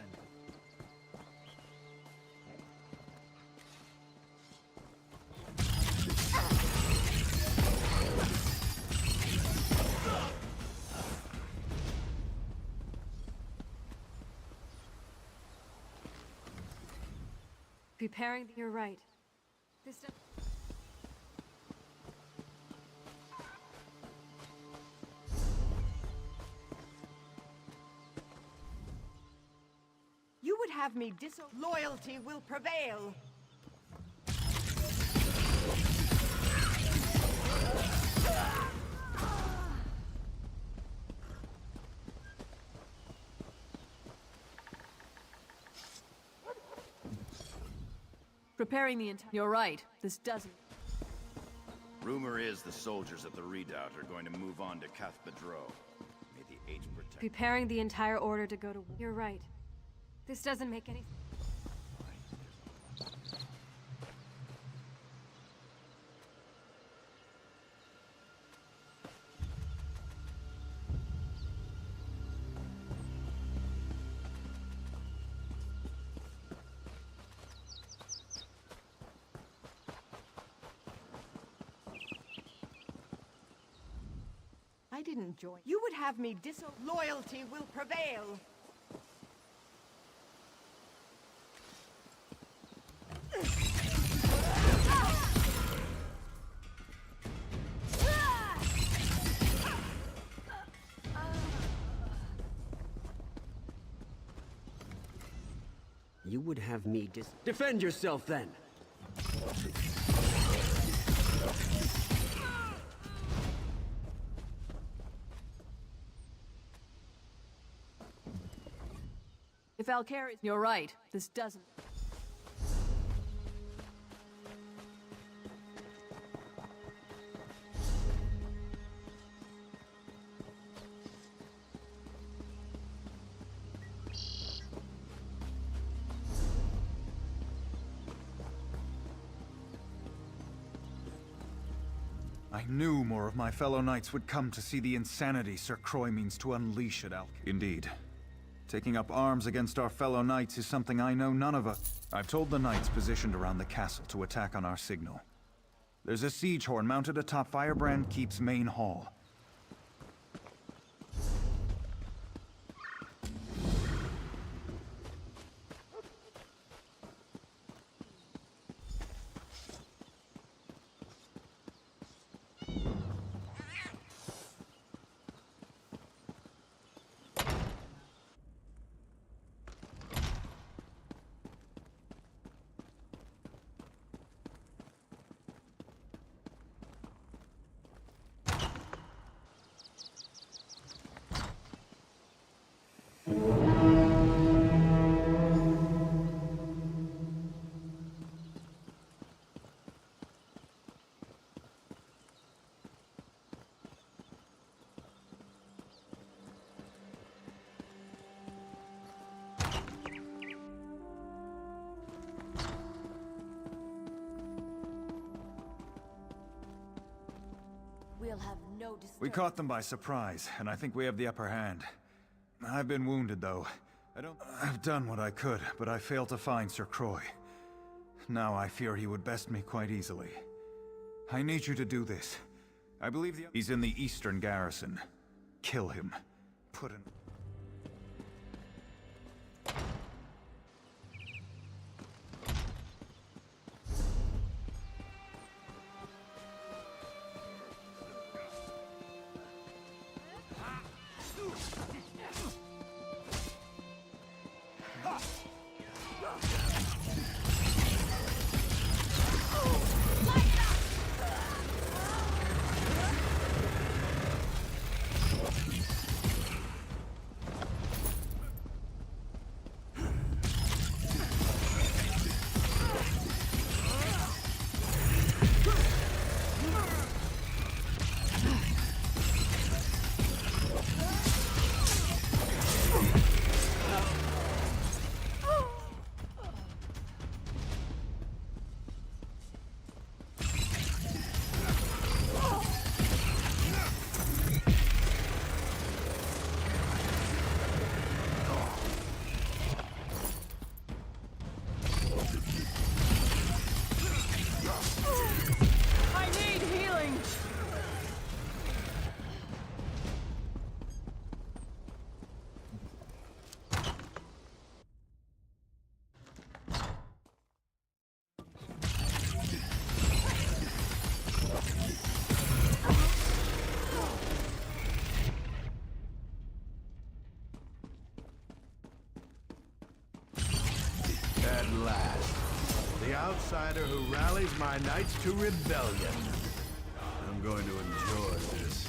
Preparing... You're right. This... You would have me Loyalty will prevail. Preparing the entire... You're right. This doesn't... Rumor is the soldiers at the redoubt are going to move on to Cathbedro. May the Age protect... Preparing the entire order to go to... You're right. This doesn't make any... I didn't join. You would have me Loyalty will prevail. You would have me Defend yourself, then! If Alcair is... You're right. This doesn't... I knew more of my fellow knights would come to see the insanity Sir Croix means to unleash at Indeed. Taking up arms against our fellow knights is something I know none of us. I've told the knights positioned around the castle to attack on our signal. There's a siege horn mounted atop Firebrand Keep's main hall. We'll have no We caught them by surprise, and I think we have the upper hand. I've been wounded, though. I've done what I could, but I failed to find Sir Croix. Now I fear he would best me quite easily. I need you to do this. I believe he's in the eastern garrison. Kill him. Put him... At last, the outsider who rallies my knights to rebellion. I'm going to enjoy this.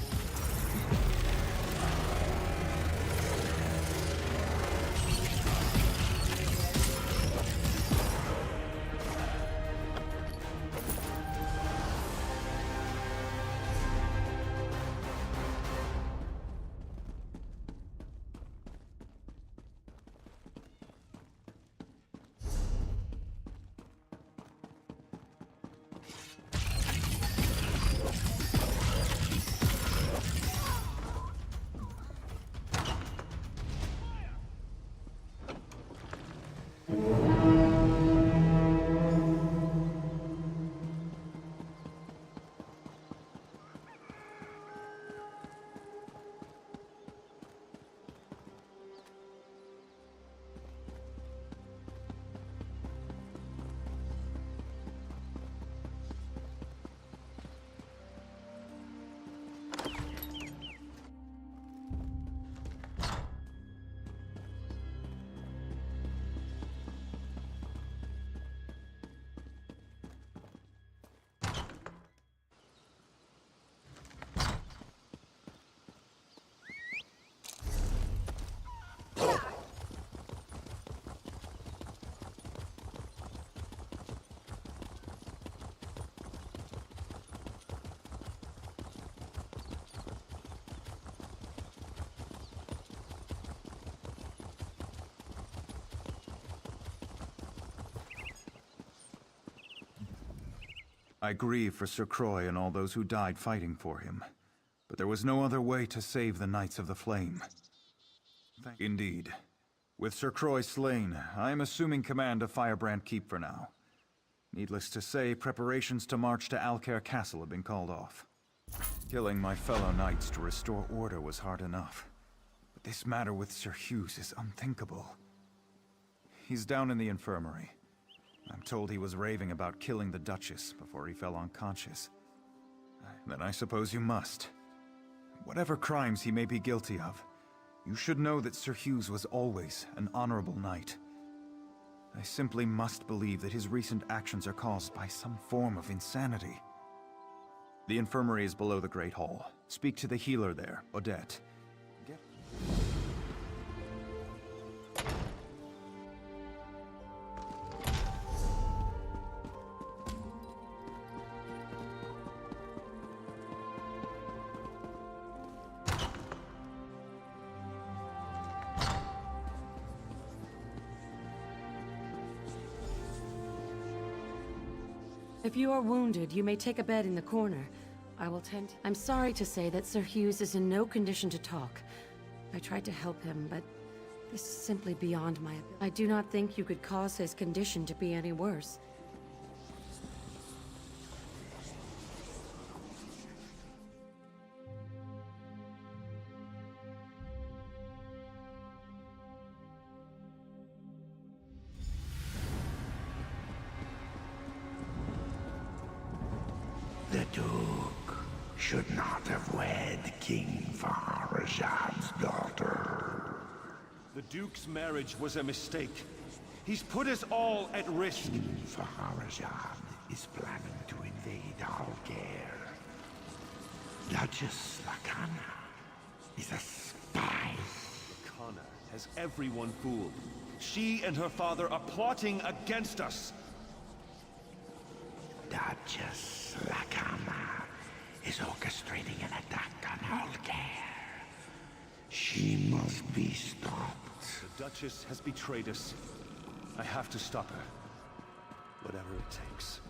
I grieve for Sir Croix and all those who died fighting for him. But there was no other way to save the Knights of the Flame. Indeed. With Sir Croix slain, I am assuming command of Firebrand Keep for now. Needless to say, preparations to march to Alcair Castle have been called off. Killing my fellow knights to restore order was hard enough. But this matter with Sir Hughes is unthinkable. He's down in the infirmary. I'm told he was raving about killing the Duchess before he fell unconscious. Then I suppose you must. Whatever crimes he may be guilty of, you should know that Sir Hughes was always an honorable knight. I simply must believe that his recent actions are caused by some form of insanity. The infirmary is below the Great Hall. Speak to the healer there, Odette. If you are wounded, you may take a bed in the corner. I will tend. I'm sorry to say that Sir Hughes is in no condition to talk. I tried to help him, but this is simply beyond my ability. I do not think you could cause his condition to be any worse. The Duke should not have wed King Faharajad's daughter. The Duke's marriage was a mistake. He's put us all at risk. King Faharajad is planning to invade Alcair. Duchess Lakana is a spy. Lakana has everyone fooled. She and her father are plotting against us. Duchess Lakana is orchestrating an attack on Alcair. She must be stopped. The Duchess has betrayed us. I have to stop her. Whatever it takes.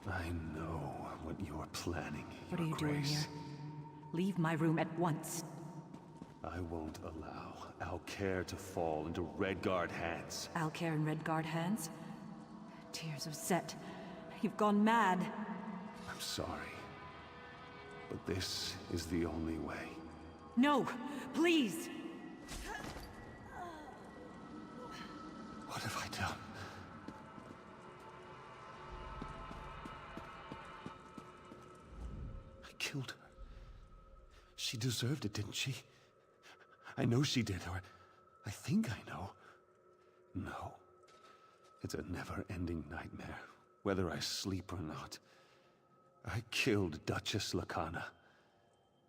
I know what you're planning. What are you doing here? Leave my room at once. I won't allow Alcair to fall into Redguard hands. Alcair in Redguard hands? Tears of Set. You've gone mad. I'm sorry. But this is the only way. No! Please! What have I done? I killed her. She deserved it, didn't she? I know she did, or I think I know. No. It's a never-ending nightmare, whether I sleep or not. I killed Duchess Lakana.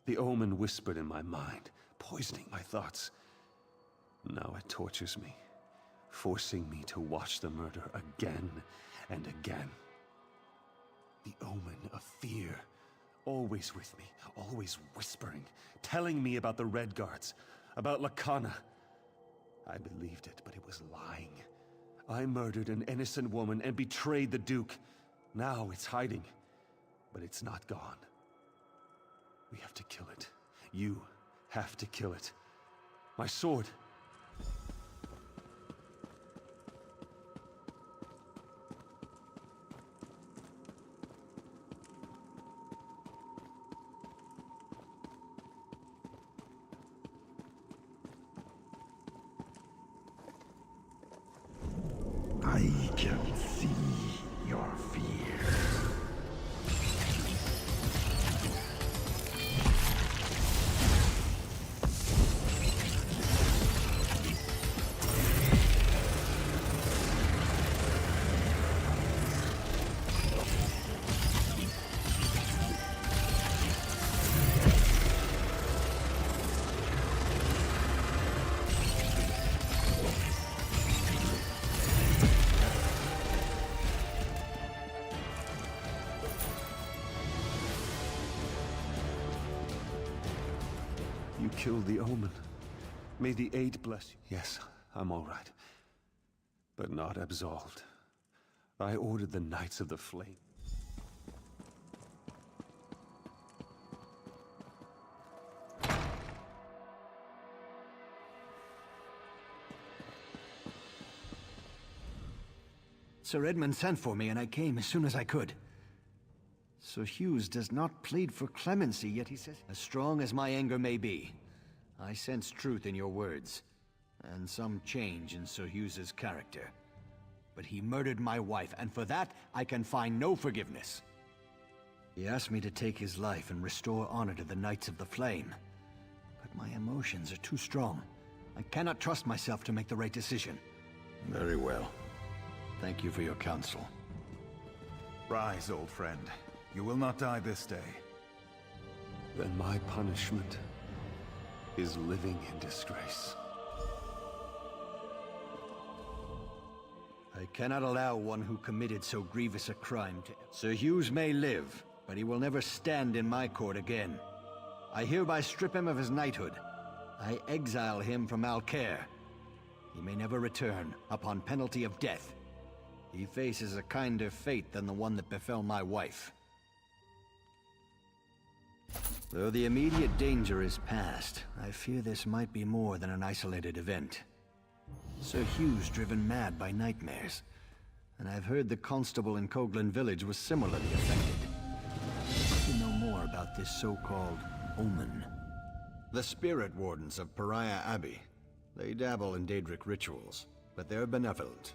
The omen whispered in my mind, poisoning my thoughts. Now it tortures me, forcing me to watch the murder again and again. The omen of fear, always with me, always whispering, telling me about the Redguards, about Lakana. I believed it, but it was lying. I murdered an innocent woman and betrayed the Duke. Now it's hiding, but it's not gone. We have to kill it. You have to kill it. My sword. I can see your fear. killed the omen. May the Eight bless you. Yes, I'm all right. But not absolved. I ordered the Knights of the Flame. Sir Edmund sent for me, and I came as soon as I could. Sir Hughes does not plead for clemency, yet he says, as strong as my anger may be, I sense truth in your words, and some change in Sir Hughes's character. But he murdered my wife, and for that, I can find no forgiveness. He asked me to take his life and restore honor to the Knights of the Flame. But my emotions are too strong. I cannot trust myself to make the right decision. Very well. Thank you for your counsel. Rise, old friend. You will not die this day. Then my punishment is living in disgrace. I cannot allow one who committed so grievous a crime to... Sir Hughes may live, but he will never stand in my court again. I hereby strip him of his knighthood. I exile him from Alcair. He may never return, upon penalty of death. He faces a kinder fate than the one that befell my wife. Though the immediate danger is past, I fear this might be more than an isolated event. Sir Hugh's driven mad by nightmares, and I've heard the constable in Coghlan village was similarly affected. I'd like to know more about this so-called omen. The spirit wardens of Pariah Abbey. They dabble in Daedric rituals, but they're benevolent.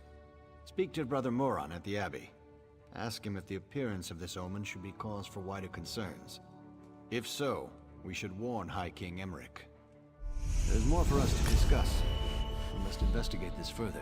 Speak to Brother Moron at the Abbey. Ask him if the appearance of this omen should be cause for wider concerns. If so, we should warn High King Emmerich. There's more for us to discuss. We must investigate this further.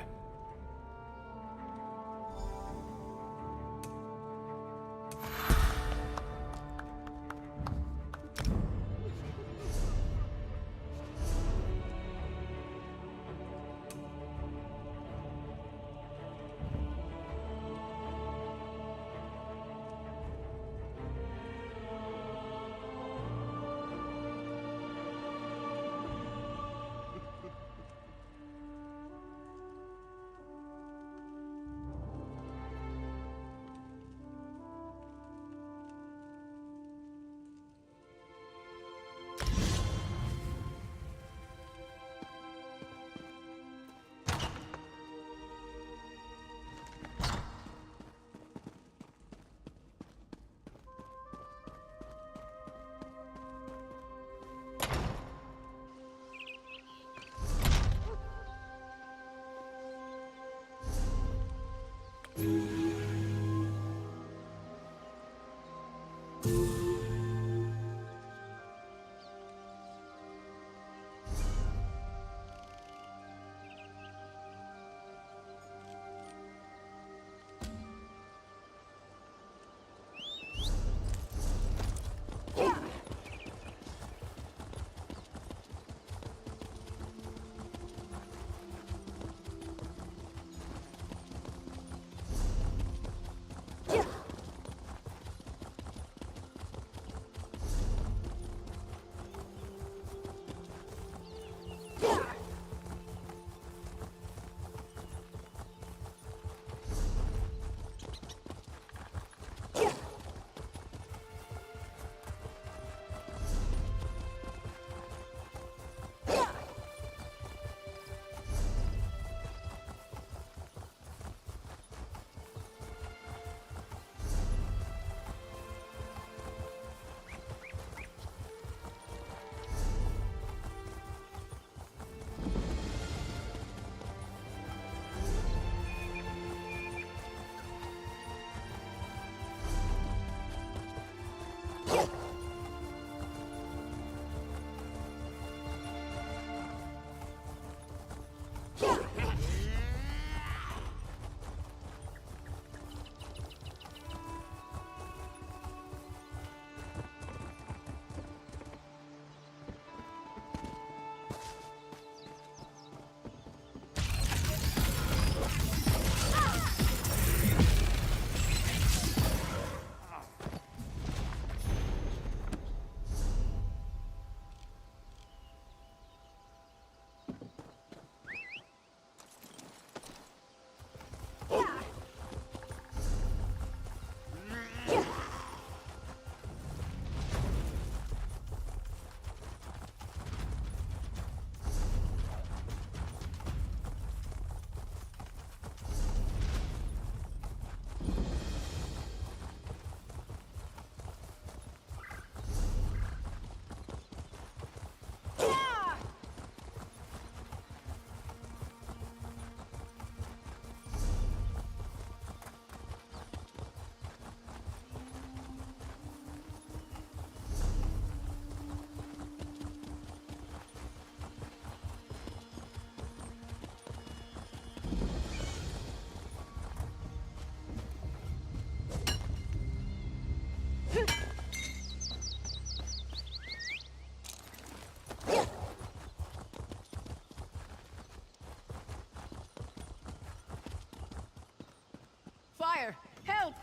fire! Help!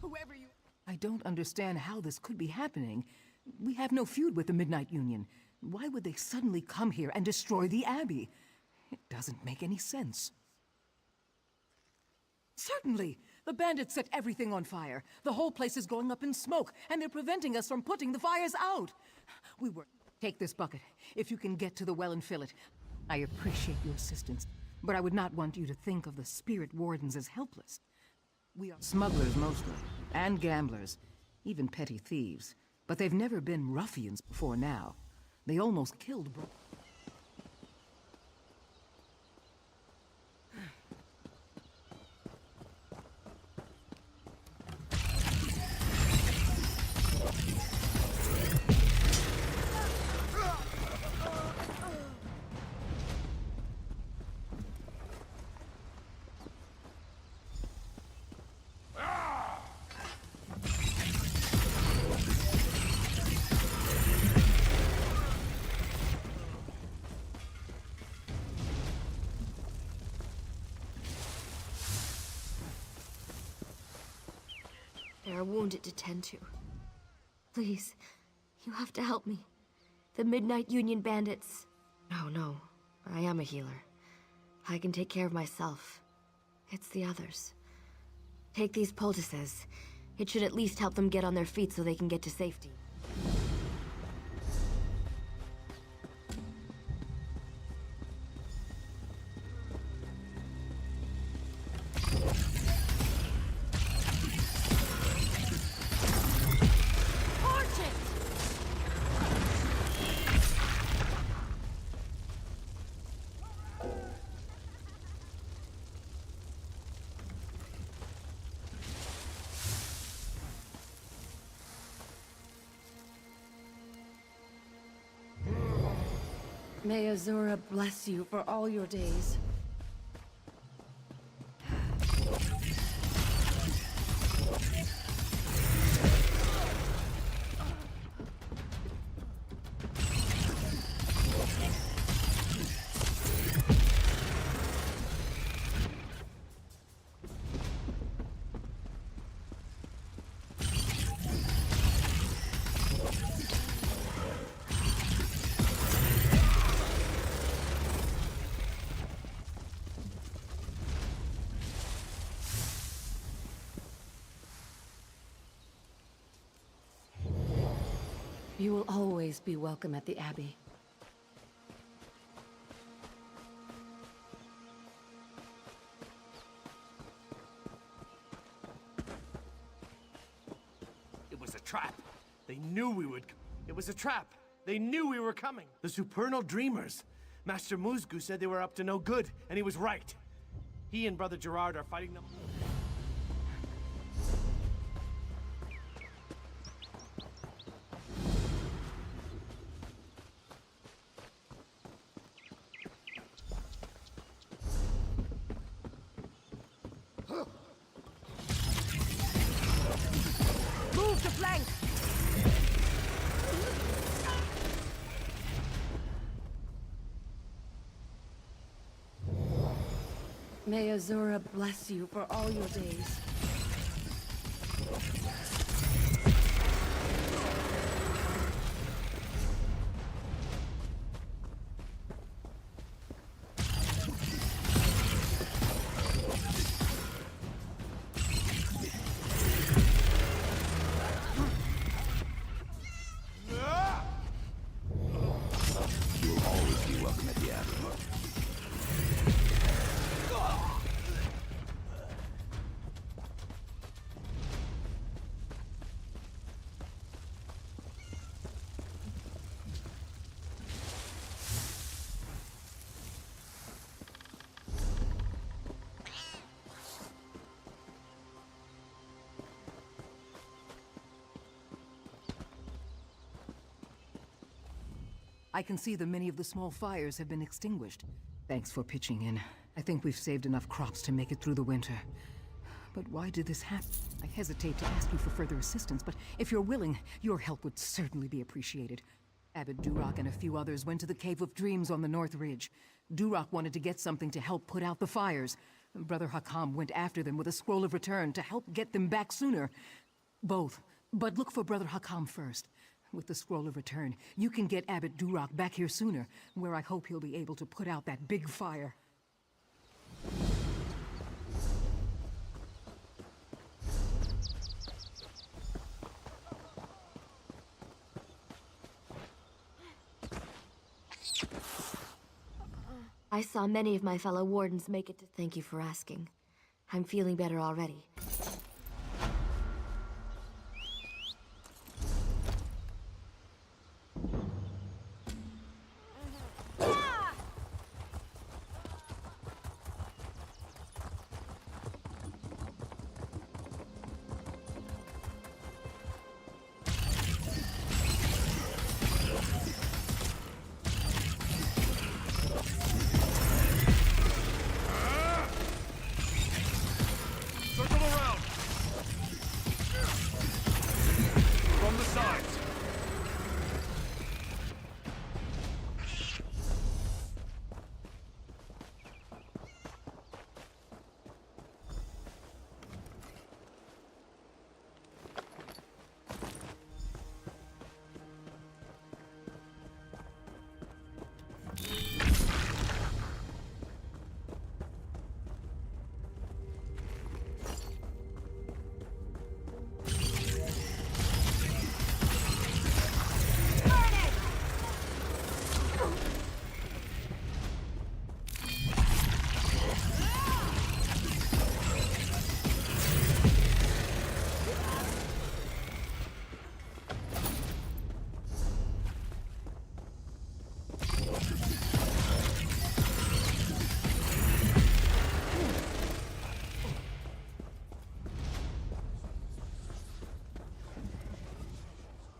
Whoever you... I don't understand how this could be happening. We have no feud with the Midnight Union. Why would they suddenly come here and destroy the Abbey? It doesn't make any sense. Certainly! The bandits set everything on fire. The whole place is going up in smoke, and they're preventing us from putting the fires out. We were... Take this bucket. If you can get to the well and fill it. I appreciate your assistance, but I would not want you to think of the spirit wardens as helpless. We are smugglers mostly, and gamblers, even petty thieves. But they've never been ruffians before now. They almost killed Bro... There are wounded to tend to. Please, you have to help me. The Midnight Union bandits... No, I am a healer. I can take care of myself. It's the others. Take these poultices. It should at least help them get on their feet so they can get to safety. May Azura bless you for all your days. You will always be welcome at the Abbey. It was a trap. They knew we would... It was a trap. They knew we were coming. The Supernal Dreamers. Master Muzgu said they were up to no good, and he was right. He and Brother Gerard are fighting them... Move to flank! May Azura bless you for all your days. You'll always be welcome at the Abbey. I can see that many of the small fires have been extinguished. Thanks for pitching in. I think we've saved enough crops to make it through the winter. But why did this happen? I hesitate to ask you for further assistance, but if you're willing, your help would certainly be appreciated. Abbot Durock and a few others went to the Cave of Dreams on the North Ridge. Durock wanted to get something to help put out the fires. Brother Hakam went after them with a scroll of return to help get them back sooner. Both. But look for Brother Hakam first. With the scroll of return, you can get Abbot Duroc back here sooner, where I hope he'll be able to put out that big fire. I saw many of my fellow wardens make it to... Thank you for asking. I'm feeling better already. Circle around! From the sides!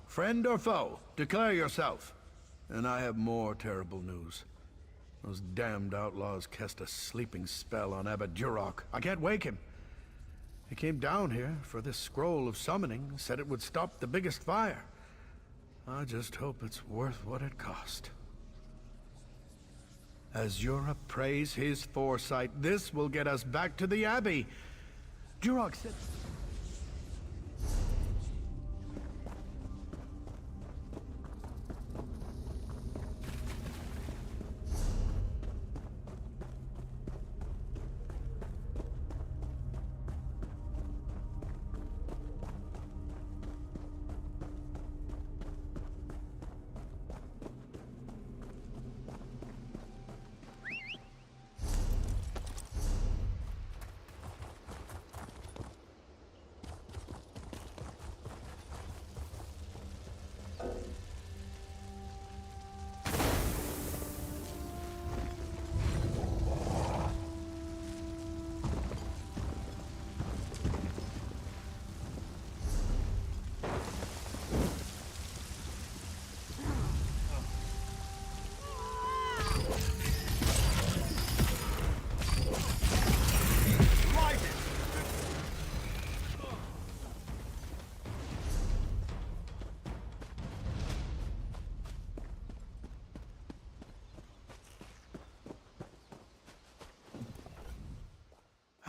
Friend or foe, declare yourself. And I have more terrible news. Those damned outlaws cast a sleeping spell on Abbot Duroc. I can't wake him. He came down here for this scroll of summoning, said it would stop the biggest fire. I just hope it's worth what it cost. As Europe praise his foresight, this will get us back to the Abbey. Duroc said...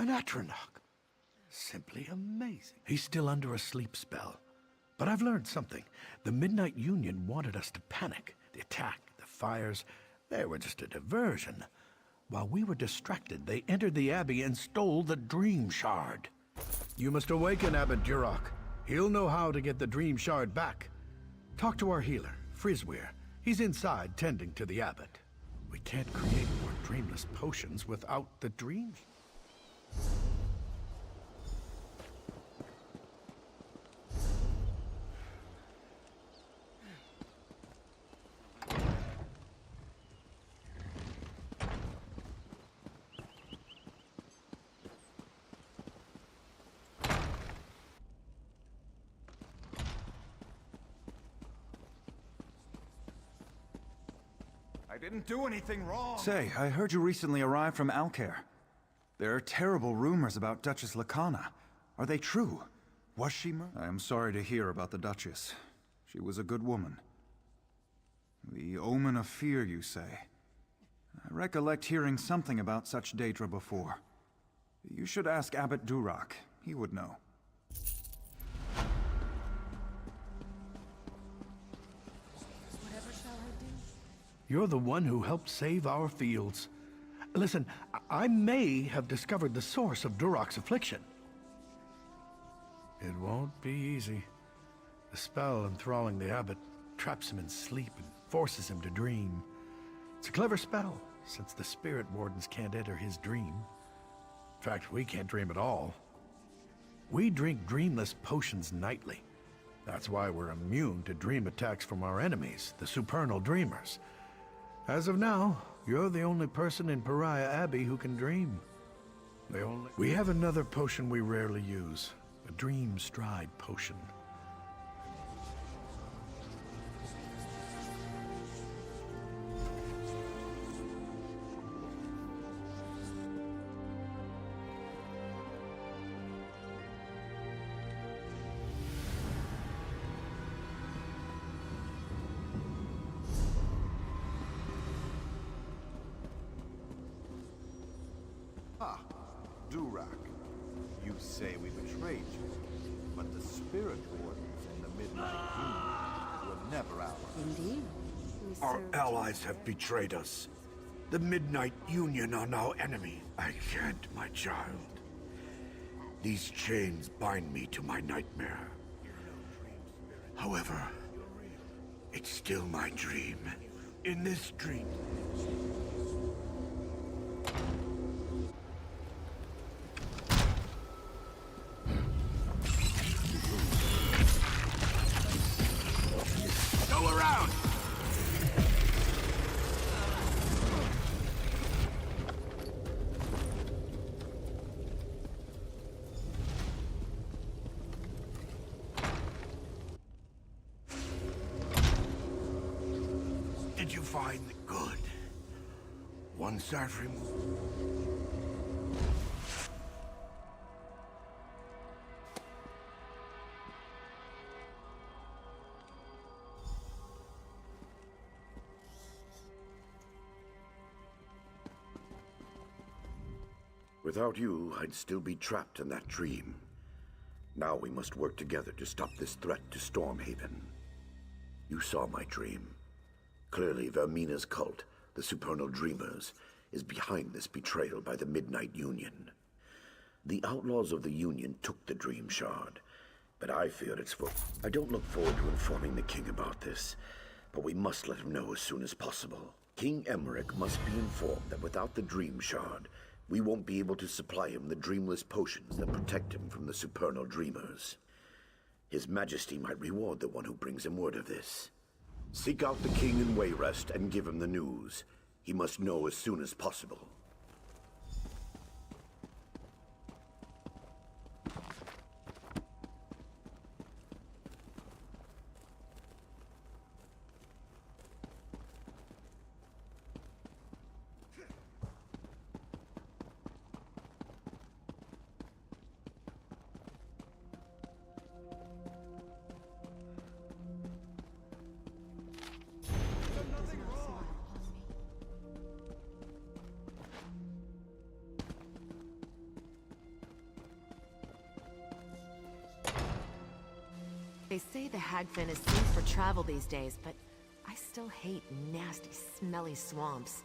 An Atronach. Simply amazing. He's still under a sleep spell. But I've learned something. The Midnight Union wanted us to panic. The attack, the fires, they were just a diversion. While we were distracted, they entered the Abbey and stole the Dream Shard. You must awaken Abbot Duroc. He'll know how to get the Dream Shard back. Talk to our healer, Frisweir. He's inside tending to the Abbot. We can't create more dreamless potions without the dream. I didn't do anything wrong. Say, I heard you recently arrived from Alcair. There are terrible rumors about Duchess Lacana. Are they true? Was she murdered? I am sorry to hear about the Duchess. She was a good woman. The omen of fear, you say? I recollect hearing something about such Daedra before. You should ask Abbot Durak. He would know. You're the one who helped save our fields. Listen, I may have discovered the source of Durak's affliction. It won't be easy. The spell enthralling the abbot traps him in sleep and forces him to dream. It's a clever spell, since the spirit wardens can't enter his dream. In fact, we can't dream at all. We drink dreamless potions nightly. That's why we're immune to dream attacks from our enemies, the supernal dreamers. As of now, you're the only person in Pariah Abbey who can dream. We have another potion we rarely use, a Dream Stride potion. Ah, Durak. You say we betrayed you, but the spirit wardens in the Midnight Union were never ours. Indeed. Our allies have betrayed us. The Midnight Union are now enemy. I can't, my child. These chains bind me to my nightmare. However, it's still my dream. In this dream... Go around! Did you find the good? Once I've removed... Without you, I'd still be trapped in that dream. Now we must work together to stop this threat to Stormhaven. You saw my dream. Clearly, Vermina's cult, the Supernal Dreamers, is behind this betrayal by the Midnight Union. The outlaws of the Union took the Dream Shard, but I fear it's full. I don't look forward to informing the king about this, but we must let him know as soon as possible. King Emmerich must be informed that without the Dream Shard, we won't be able to supply him the dreamless potions that protect him from the Supernal Dreamers. His Majesty might reward the one who brings him word of this. Seek out the king in Wayrest and give him the news. He must know as soon as possible. They say the Hagfen is safe for travel these days, but I still hate nasty, smelly swamps.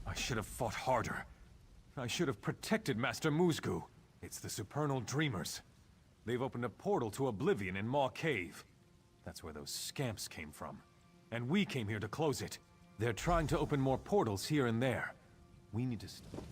I should have fought harder. I should have protected Master Musgu. It's the Supernal Dreamers. They've opened a portal to Oblivion in Maw Cave. That's where those scamps came from. And we came here to close it. They're trying to open more portals here and there. We need to stop.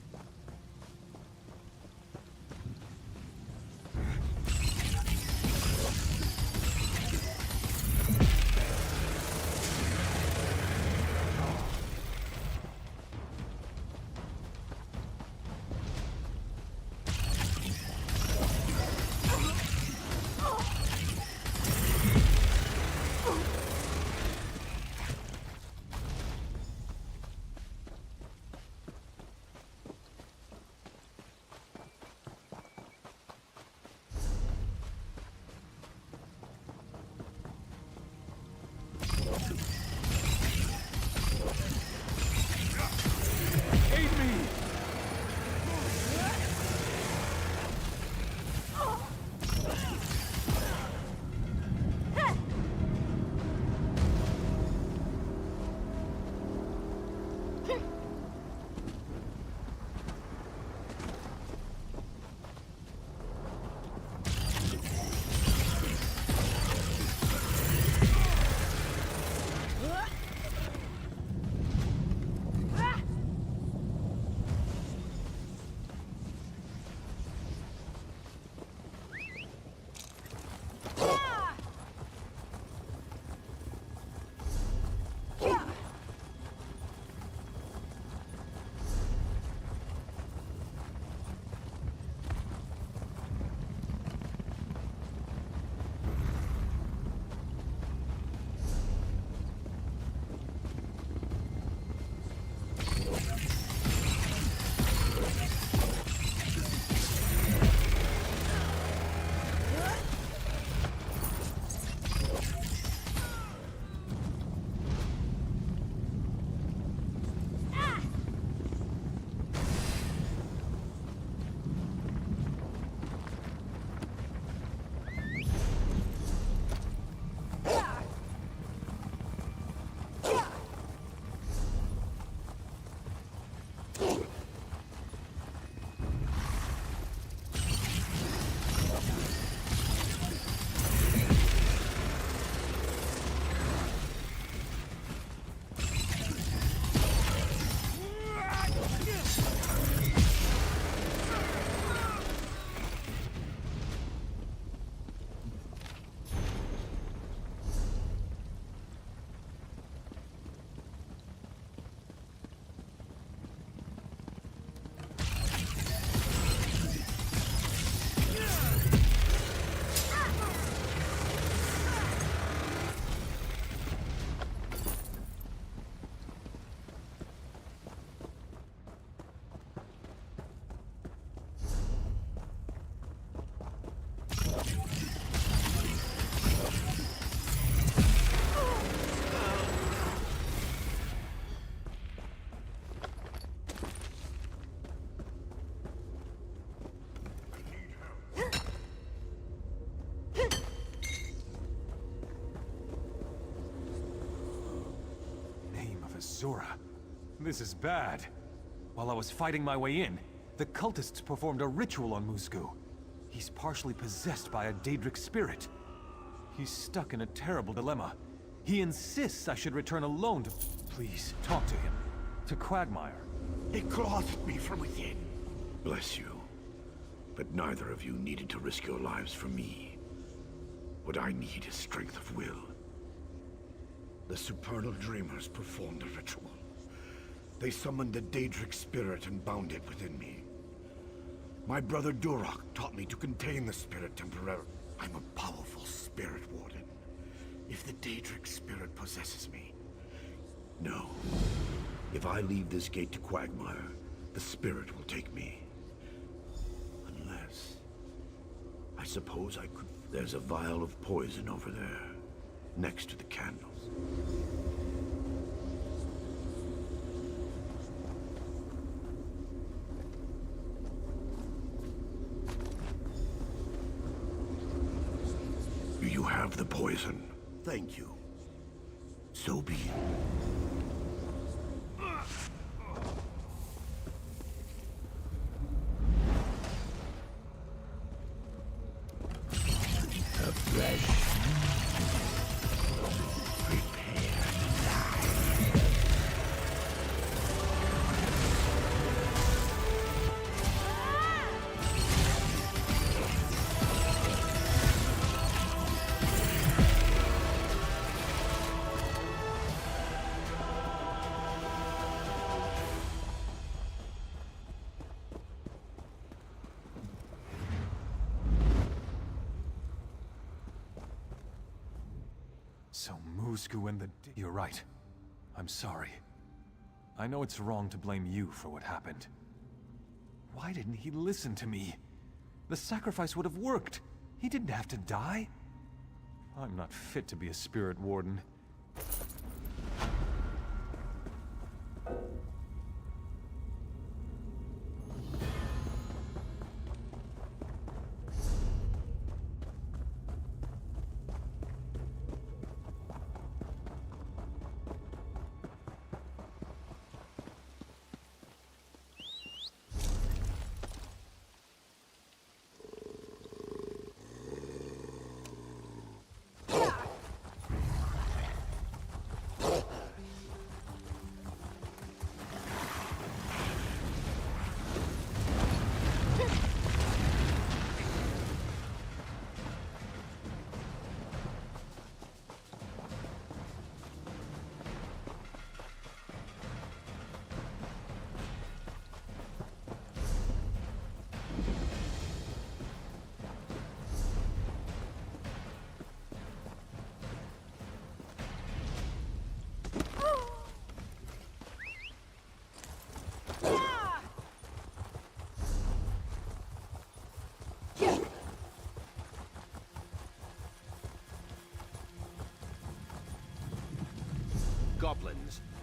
Zora. This is bad. While I was fighting my way in, the cultists performed a ritual on Musgu. He's partially possessed by a Daedric spirit. He's stuck in a terrible dilemma. He insists I should return alone to... Please, talk to him. To Quagmire. It clasped me from within. Bless you. But neither of you needed to risk your lives for me. What I need is strength of will. The Supernal Dreamers performed a ritual. They summoned the Daedric spirit and bound it within me. My brother Durak taught me to contain the spirit temporarily. I'm a powerful spirit warden. If the Daedric spirit possesses me... No. If I leave this gate to Quagmire, the spirit will take me. Unless... I suppose I could... There's a vial of poison over there, next to the candles. You have the poison. Thank you. So be it. So Musgu and the... You're right. I'm sorry. I know it's wrong to blame you for what happened. Why didn't he listen to me? The sacrifice would have worked. He didn't have to die. I'm not fit to be a spirit warden.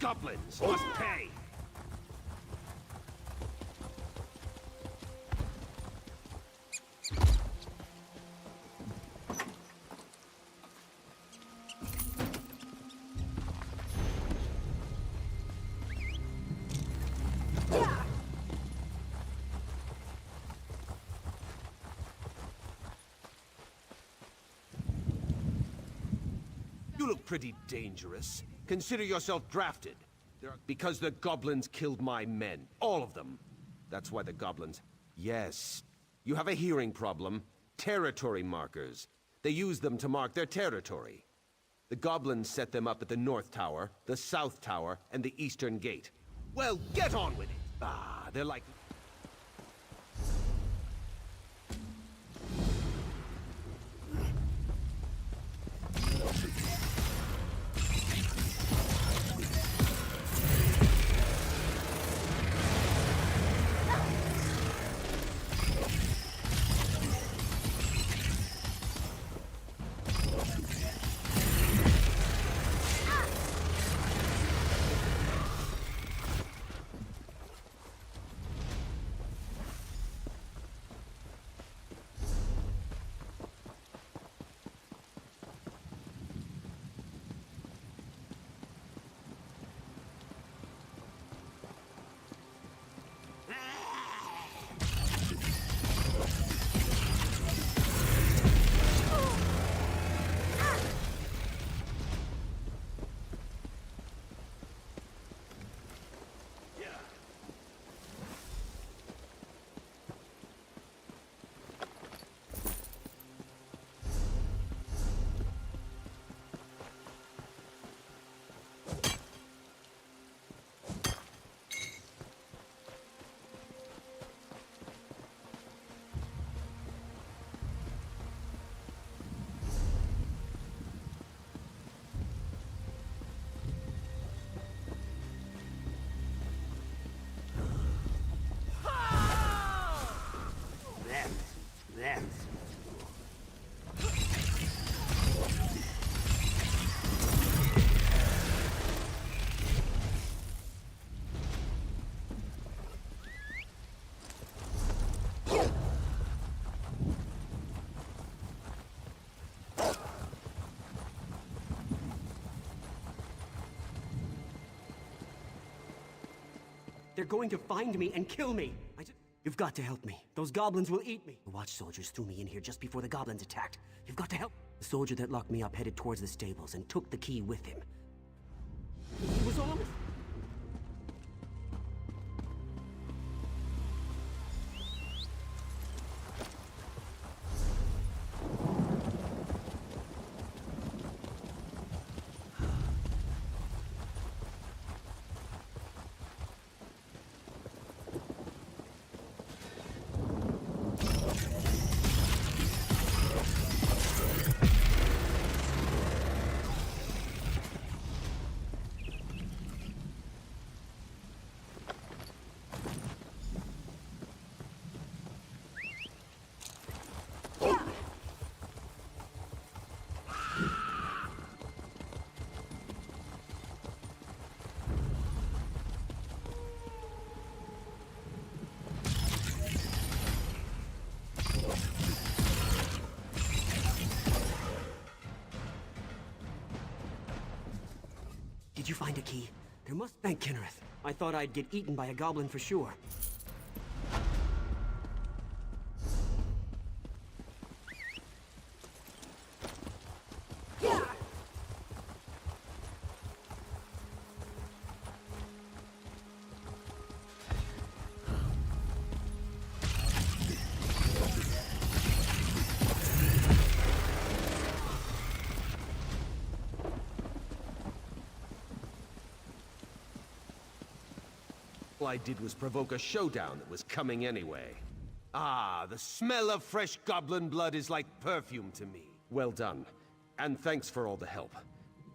Goblins must pay! You look pretty dangerous. Consider yourself drafted. Because the goblins killed my men. All of them. That's why the goblins... Yes. You have a hearing problem. Territory markers. They use them to mark their territory. The goblins set them up at the North Tower, the South Tower, and the Eastern Gate. Well, get on with it! Ah, they're like... They're going to find me and kill me. You've got to help me. Those goblins will eat me. The watch soldiers threw me in here just before the goblins attacked. You've got to help. The soldier that locked me up headed towards the stables and took the key with him. He was almost... you find a key? There must... Thank Kinnereth. I thought I'd get eaten by a goblin for sure. All I did was provoke a showdown that was coming anyway. Ah, the smell of fresh goblin blood is like perfume to me. Well done. And thanks for all the help.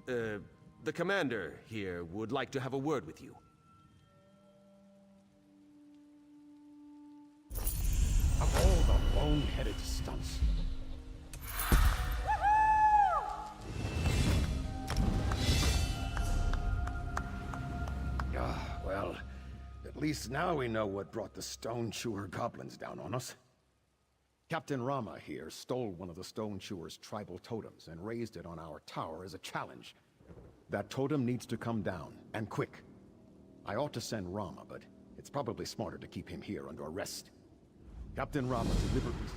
The commander here would like to have a word with you. Of all the bone-headed stunts. Well, at least now we know what brought the Stone Chewer goblins down on us. Captain Rama here stole one of the Stone Chewer's tribal totems and raised it on our tower as a challenge. That totem needs to come down, and quick. I ought to send Rama, but it's probably smarter to keep him here under arrest. Captain Rama deliberately...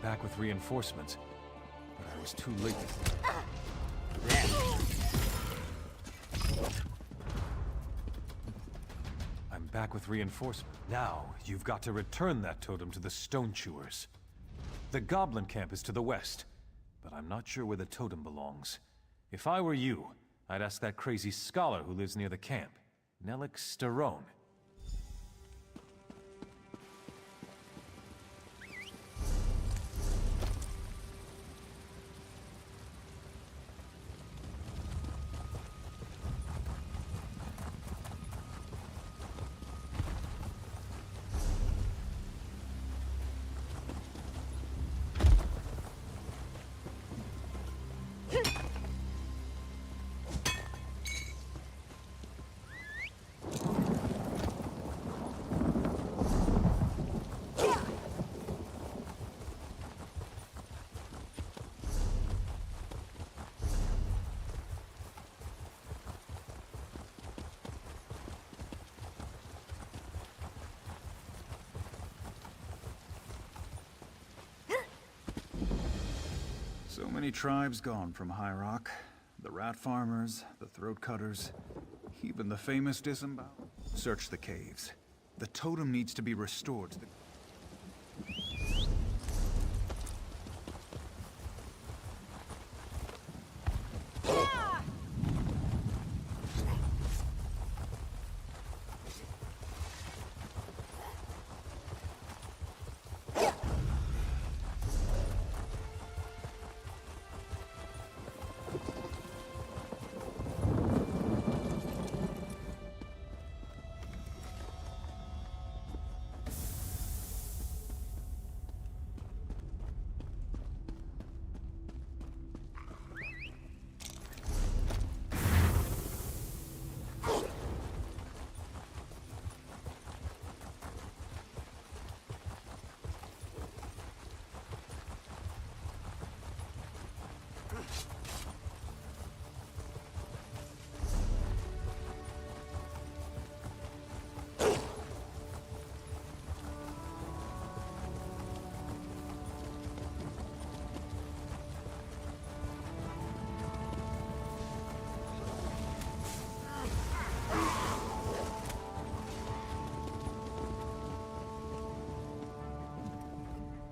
Back with reinforcements, but I was too late. I'm back with reinforcements. Now, you've got to return that totem to the Stone Chewers. The Goblin camp is to the west, but I'm not sure where the totem belongs. If I were you, I'd ask that crazy scholar who lives near the camp, Nellic Starone. So many tribes gone from High Rock. The rat farmers, the throat cutters, even the famous disembowel. Search the caves. The totem needs to be restored to the...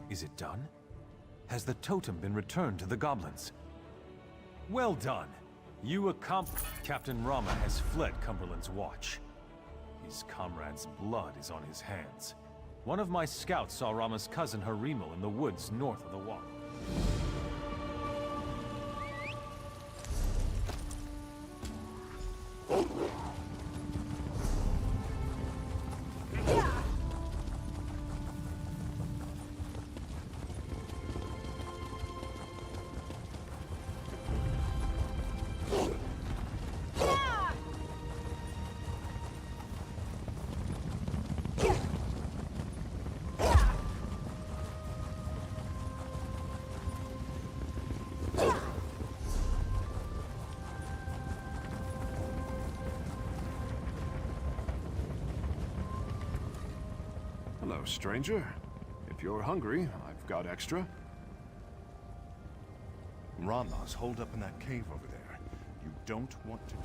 Is it done? Has the totem been returned to the goblins? Well done! You accomplished. Captain Rama has fled Cumberland's watch. His comrade's blood is on his hands. One of my scouts saw Rama's cousin Harimal in the woods north of the wall. Hello, stranger. If you're hungry, I've got extra. Rama's holed up in that cave over there. You don't want to...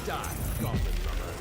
Die, goblin lover.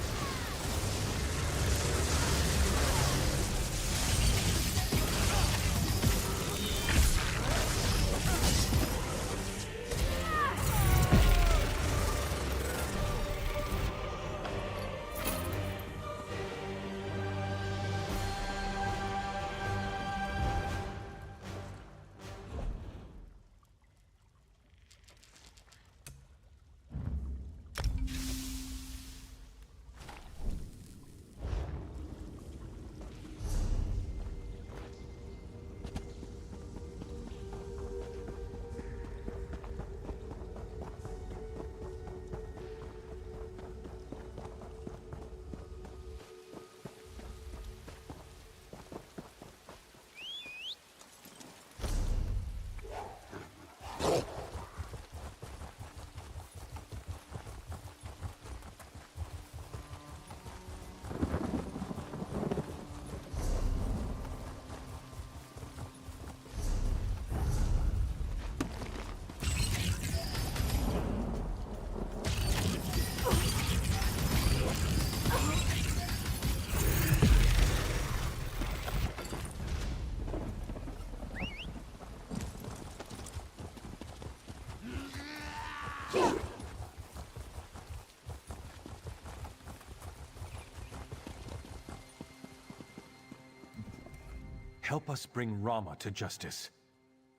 Help us bring Rama to justice.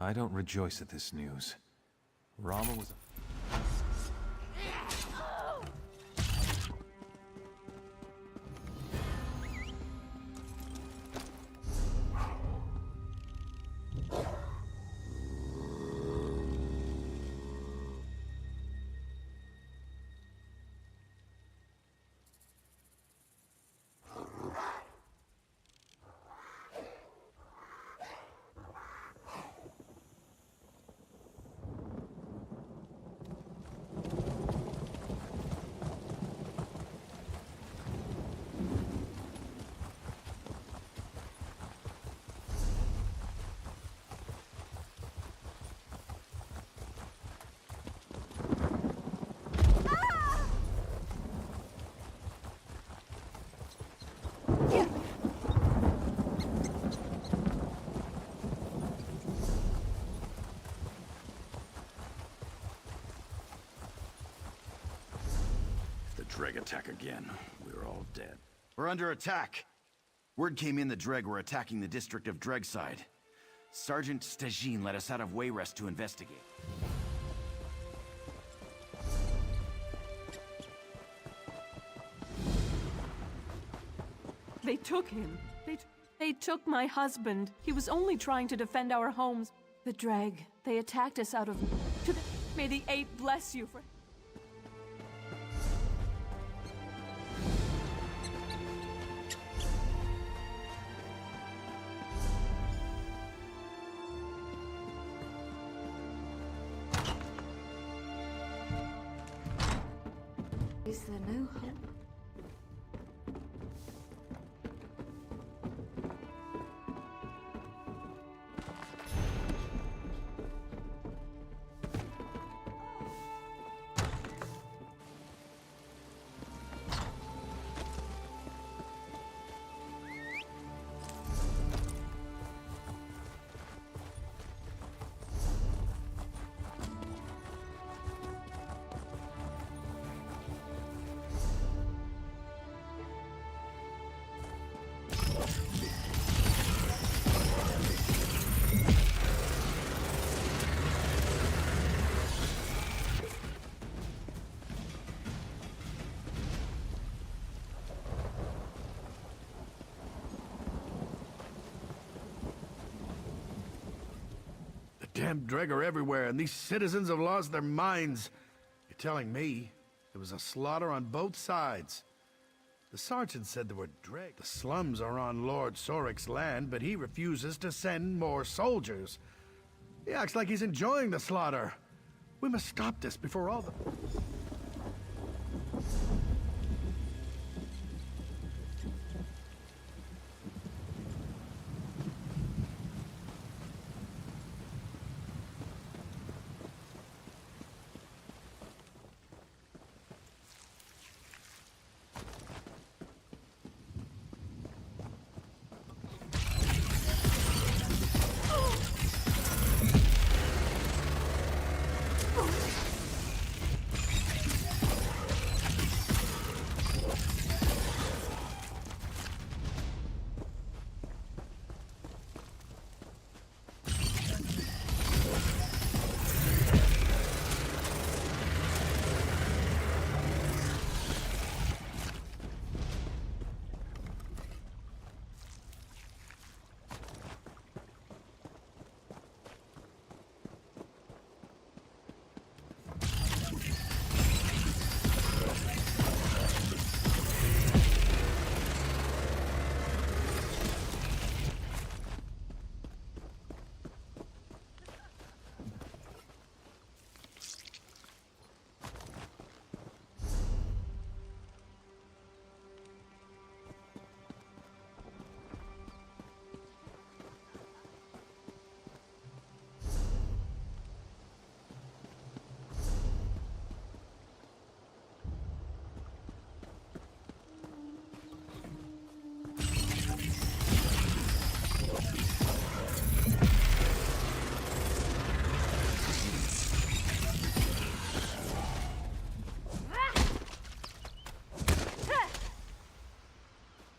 I don't rejoice at this news. Rama was a... Dreg attack again. We're all dead. We're under attack! Word came in the Dreg were attacking the district of Dregside. Sergeant Stajin let us out of Wayrest to investigate. They took him. They took my husband. He was only trying to defend our homes. The Dreg, they attacked us out of... May the Eight bless you for... Is there no hope? damn Dreger everywhere, and these citizens have lost their minds. You're telling me there was a slaughter on both sides? The sergeant said there were Dreg. The slums are on Lord Sorik's land, but he refuses to send more soldiers. He acts like he's enjoying the slaughter. We must stop this before all the...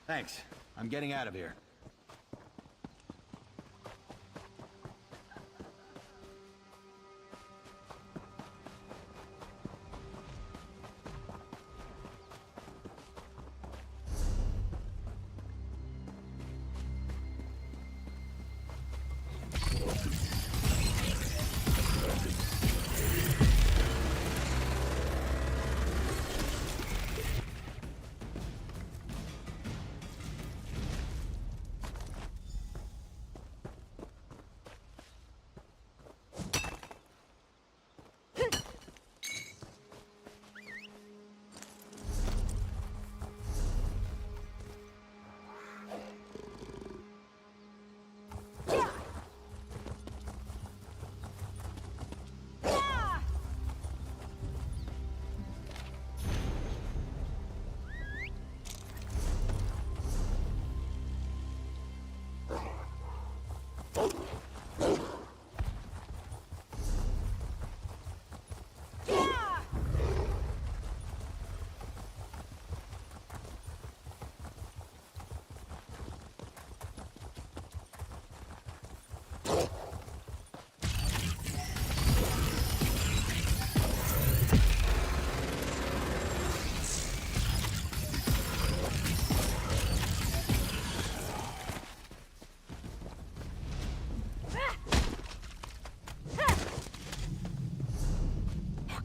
Thanks. I'm getting out of here.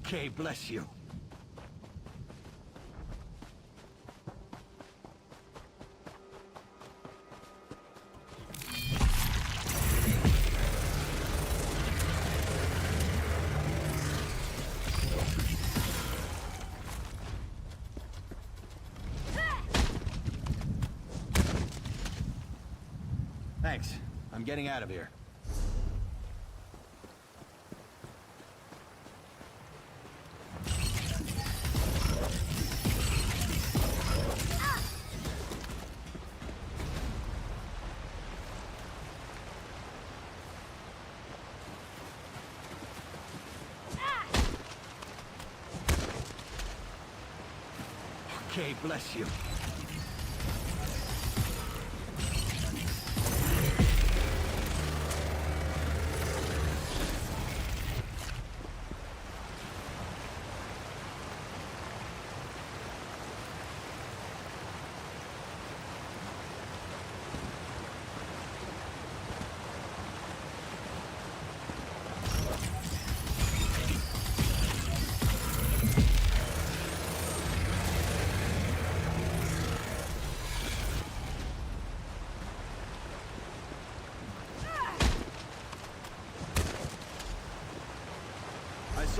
Okay, bless you. Thanks. I'm getting out of here. Okay, bless you.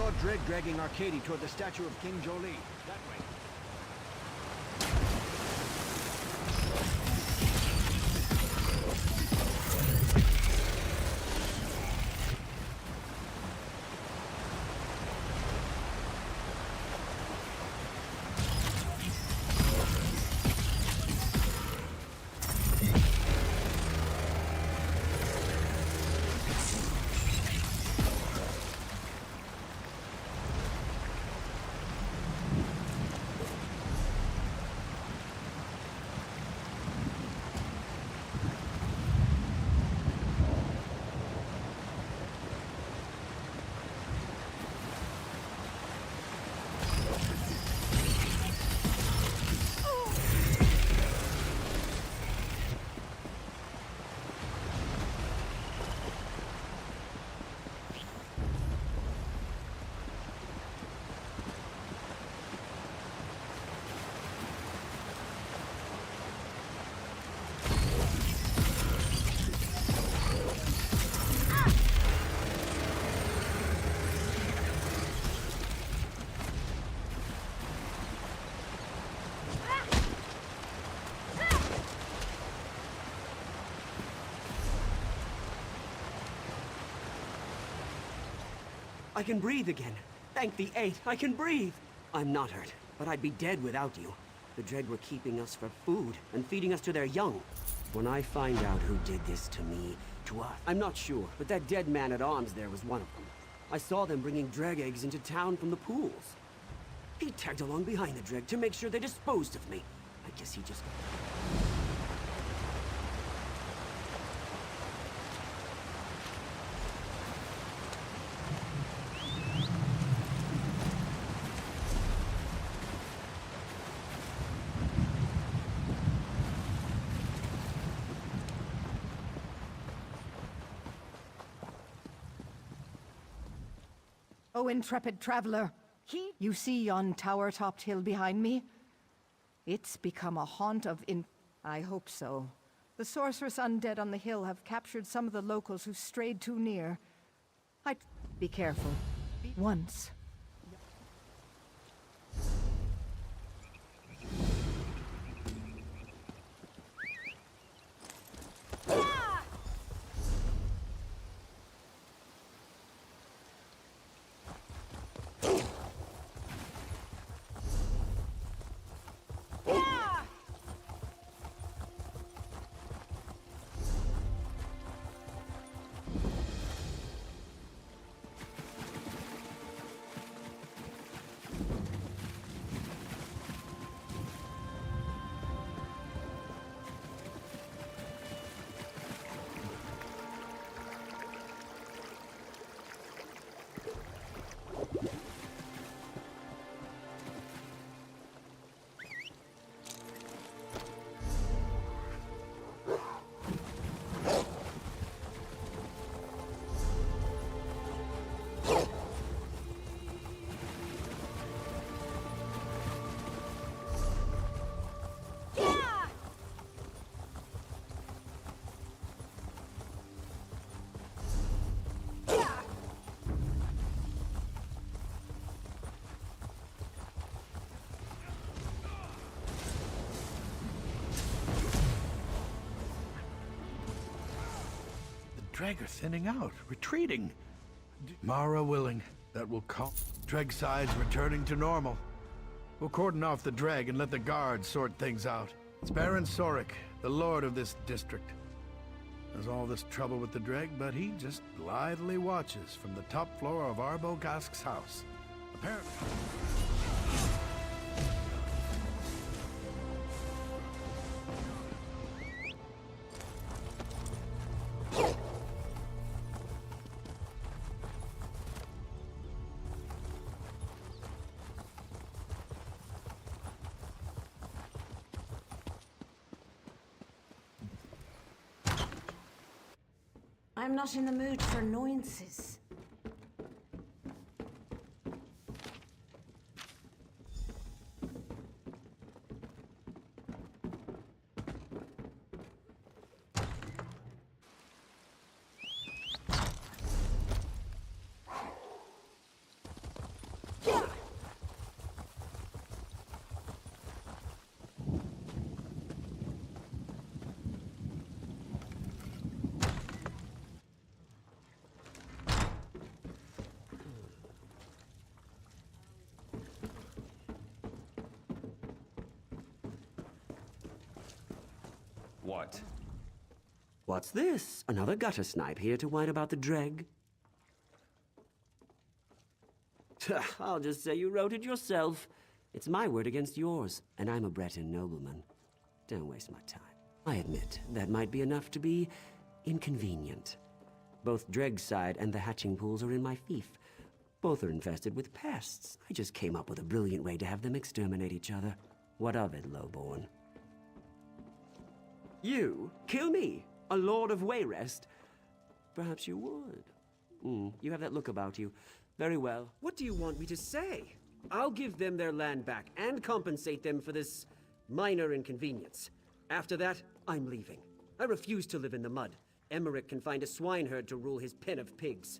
saw Dreg dragging Arcady toward the statue of King Jolie. That way. I can breathe again. Thank the Eight, I can breathe. I'm not hurt, but I'd be dead without you. The Dread were keeping us for food and feeding us to their young. When I find out who did this to me, to us, I'm not sure, but that dead man at arms there was one of them. I saw them bringing dreg eggs into town from the pools. He tagged along behind the Dreg to make sure they disposed of me. I guess he just... Oh, intrepid traveler. You see yon tower-topped hill behind me? It's become a haunt of I hope so. The sorceress undead on the hill have captured some of the locals who strayed too near. Be careful. Once. Dreg are thinning out, retreating. Mara willing, that will calm. Dreg sides returning to normal. We'll cordon off the Dreg and let the guards sort things out. It's Baron Sorik, the lord of this district. There's all this trouble with the Dreg, but he just blithely watches from the top floor of Arbogast's house. Apparently... I'm not in the mood for annoyances. What? What's this? Another gutter snipe here to whine about the dreg? I'll just say you wrote it yourself. It's my word against yours, and I'm a Breton nobleman. Don't waste my time. I admit, that might be enough to be inconvenient. Both Dreg's side and the hatching pools are in my fief. Both are infested with pests. I just came up with a brilliant way to have them exterminate each other. What of it, lowborn? You? Kill me? A Lord of Wayrest? Perhaps you would. You have that look about you. Very well. What do you want me to say? I'll give them their land back and compensate them for this minor inconvenience. After that, I'm leaving. I refuse to live in the mud. Emmerich can find a swineherd to rule his pen of pigs.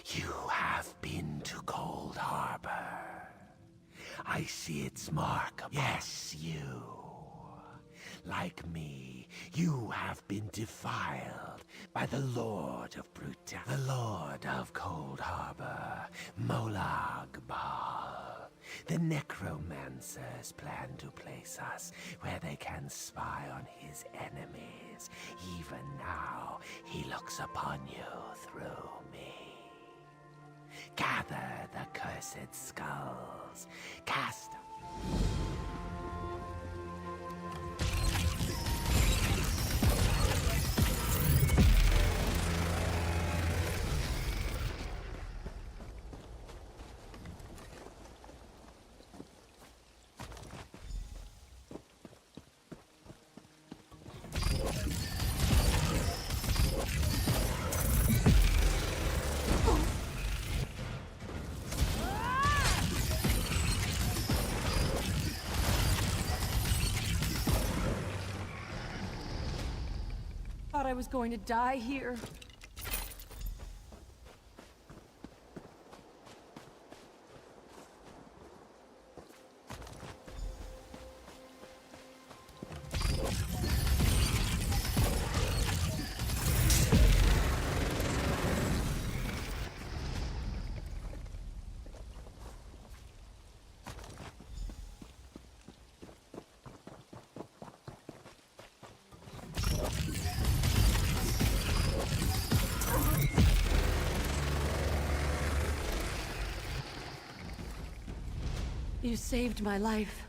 You have been to Cold Harbor. I see its mark upon... Yes, you. Like me, you have been defiled by the Lord of Brutality, the Lord of Cold Harbor, Molag Bal. The necromancers plan to place us where they can spy on his enemies. Even now, he looks upon you through me. Gather the cursed skulls. Cast... Thought I was going to die here. You saved my life.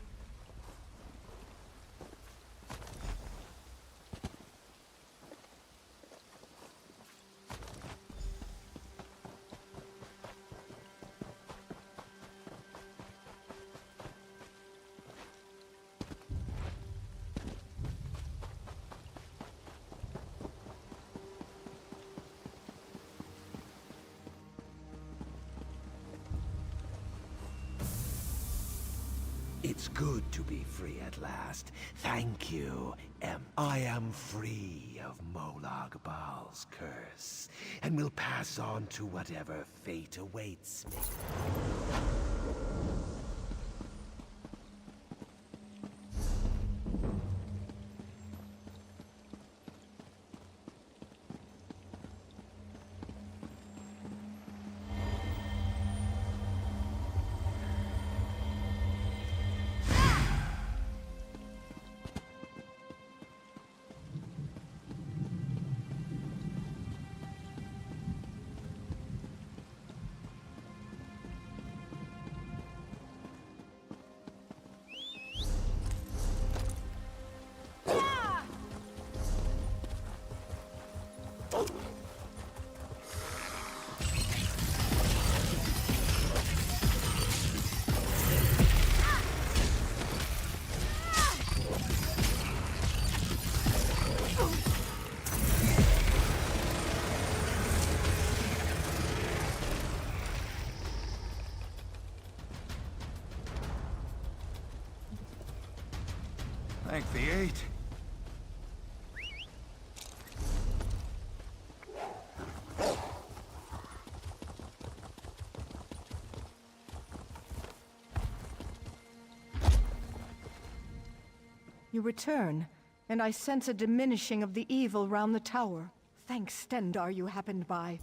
It's good to be free at last. Thank you, I am free of Molag Bal's curse, and will pass on to whatever fate awaits me. Thank the eight. You return, and I sense a diminishing of the evil round the tower. Thanks, Stendar, you happened by.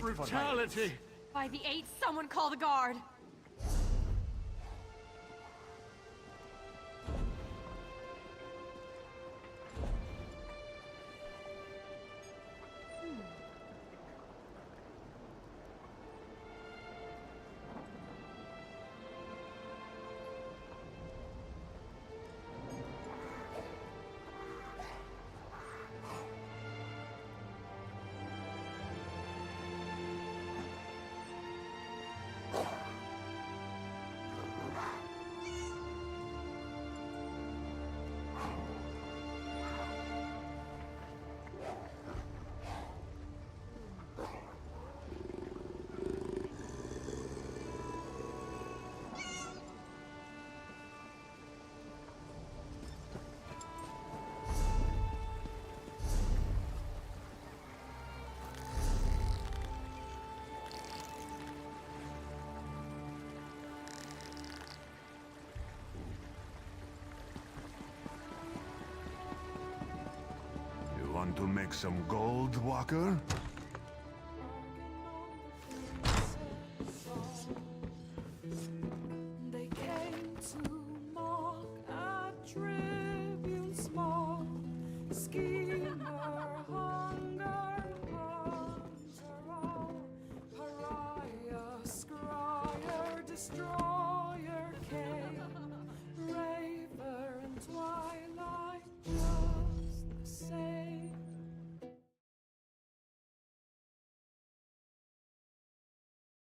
Brutality! By the eight, someone call the guard! Want to make some gold, Walker? They came to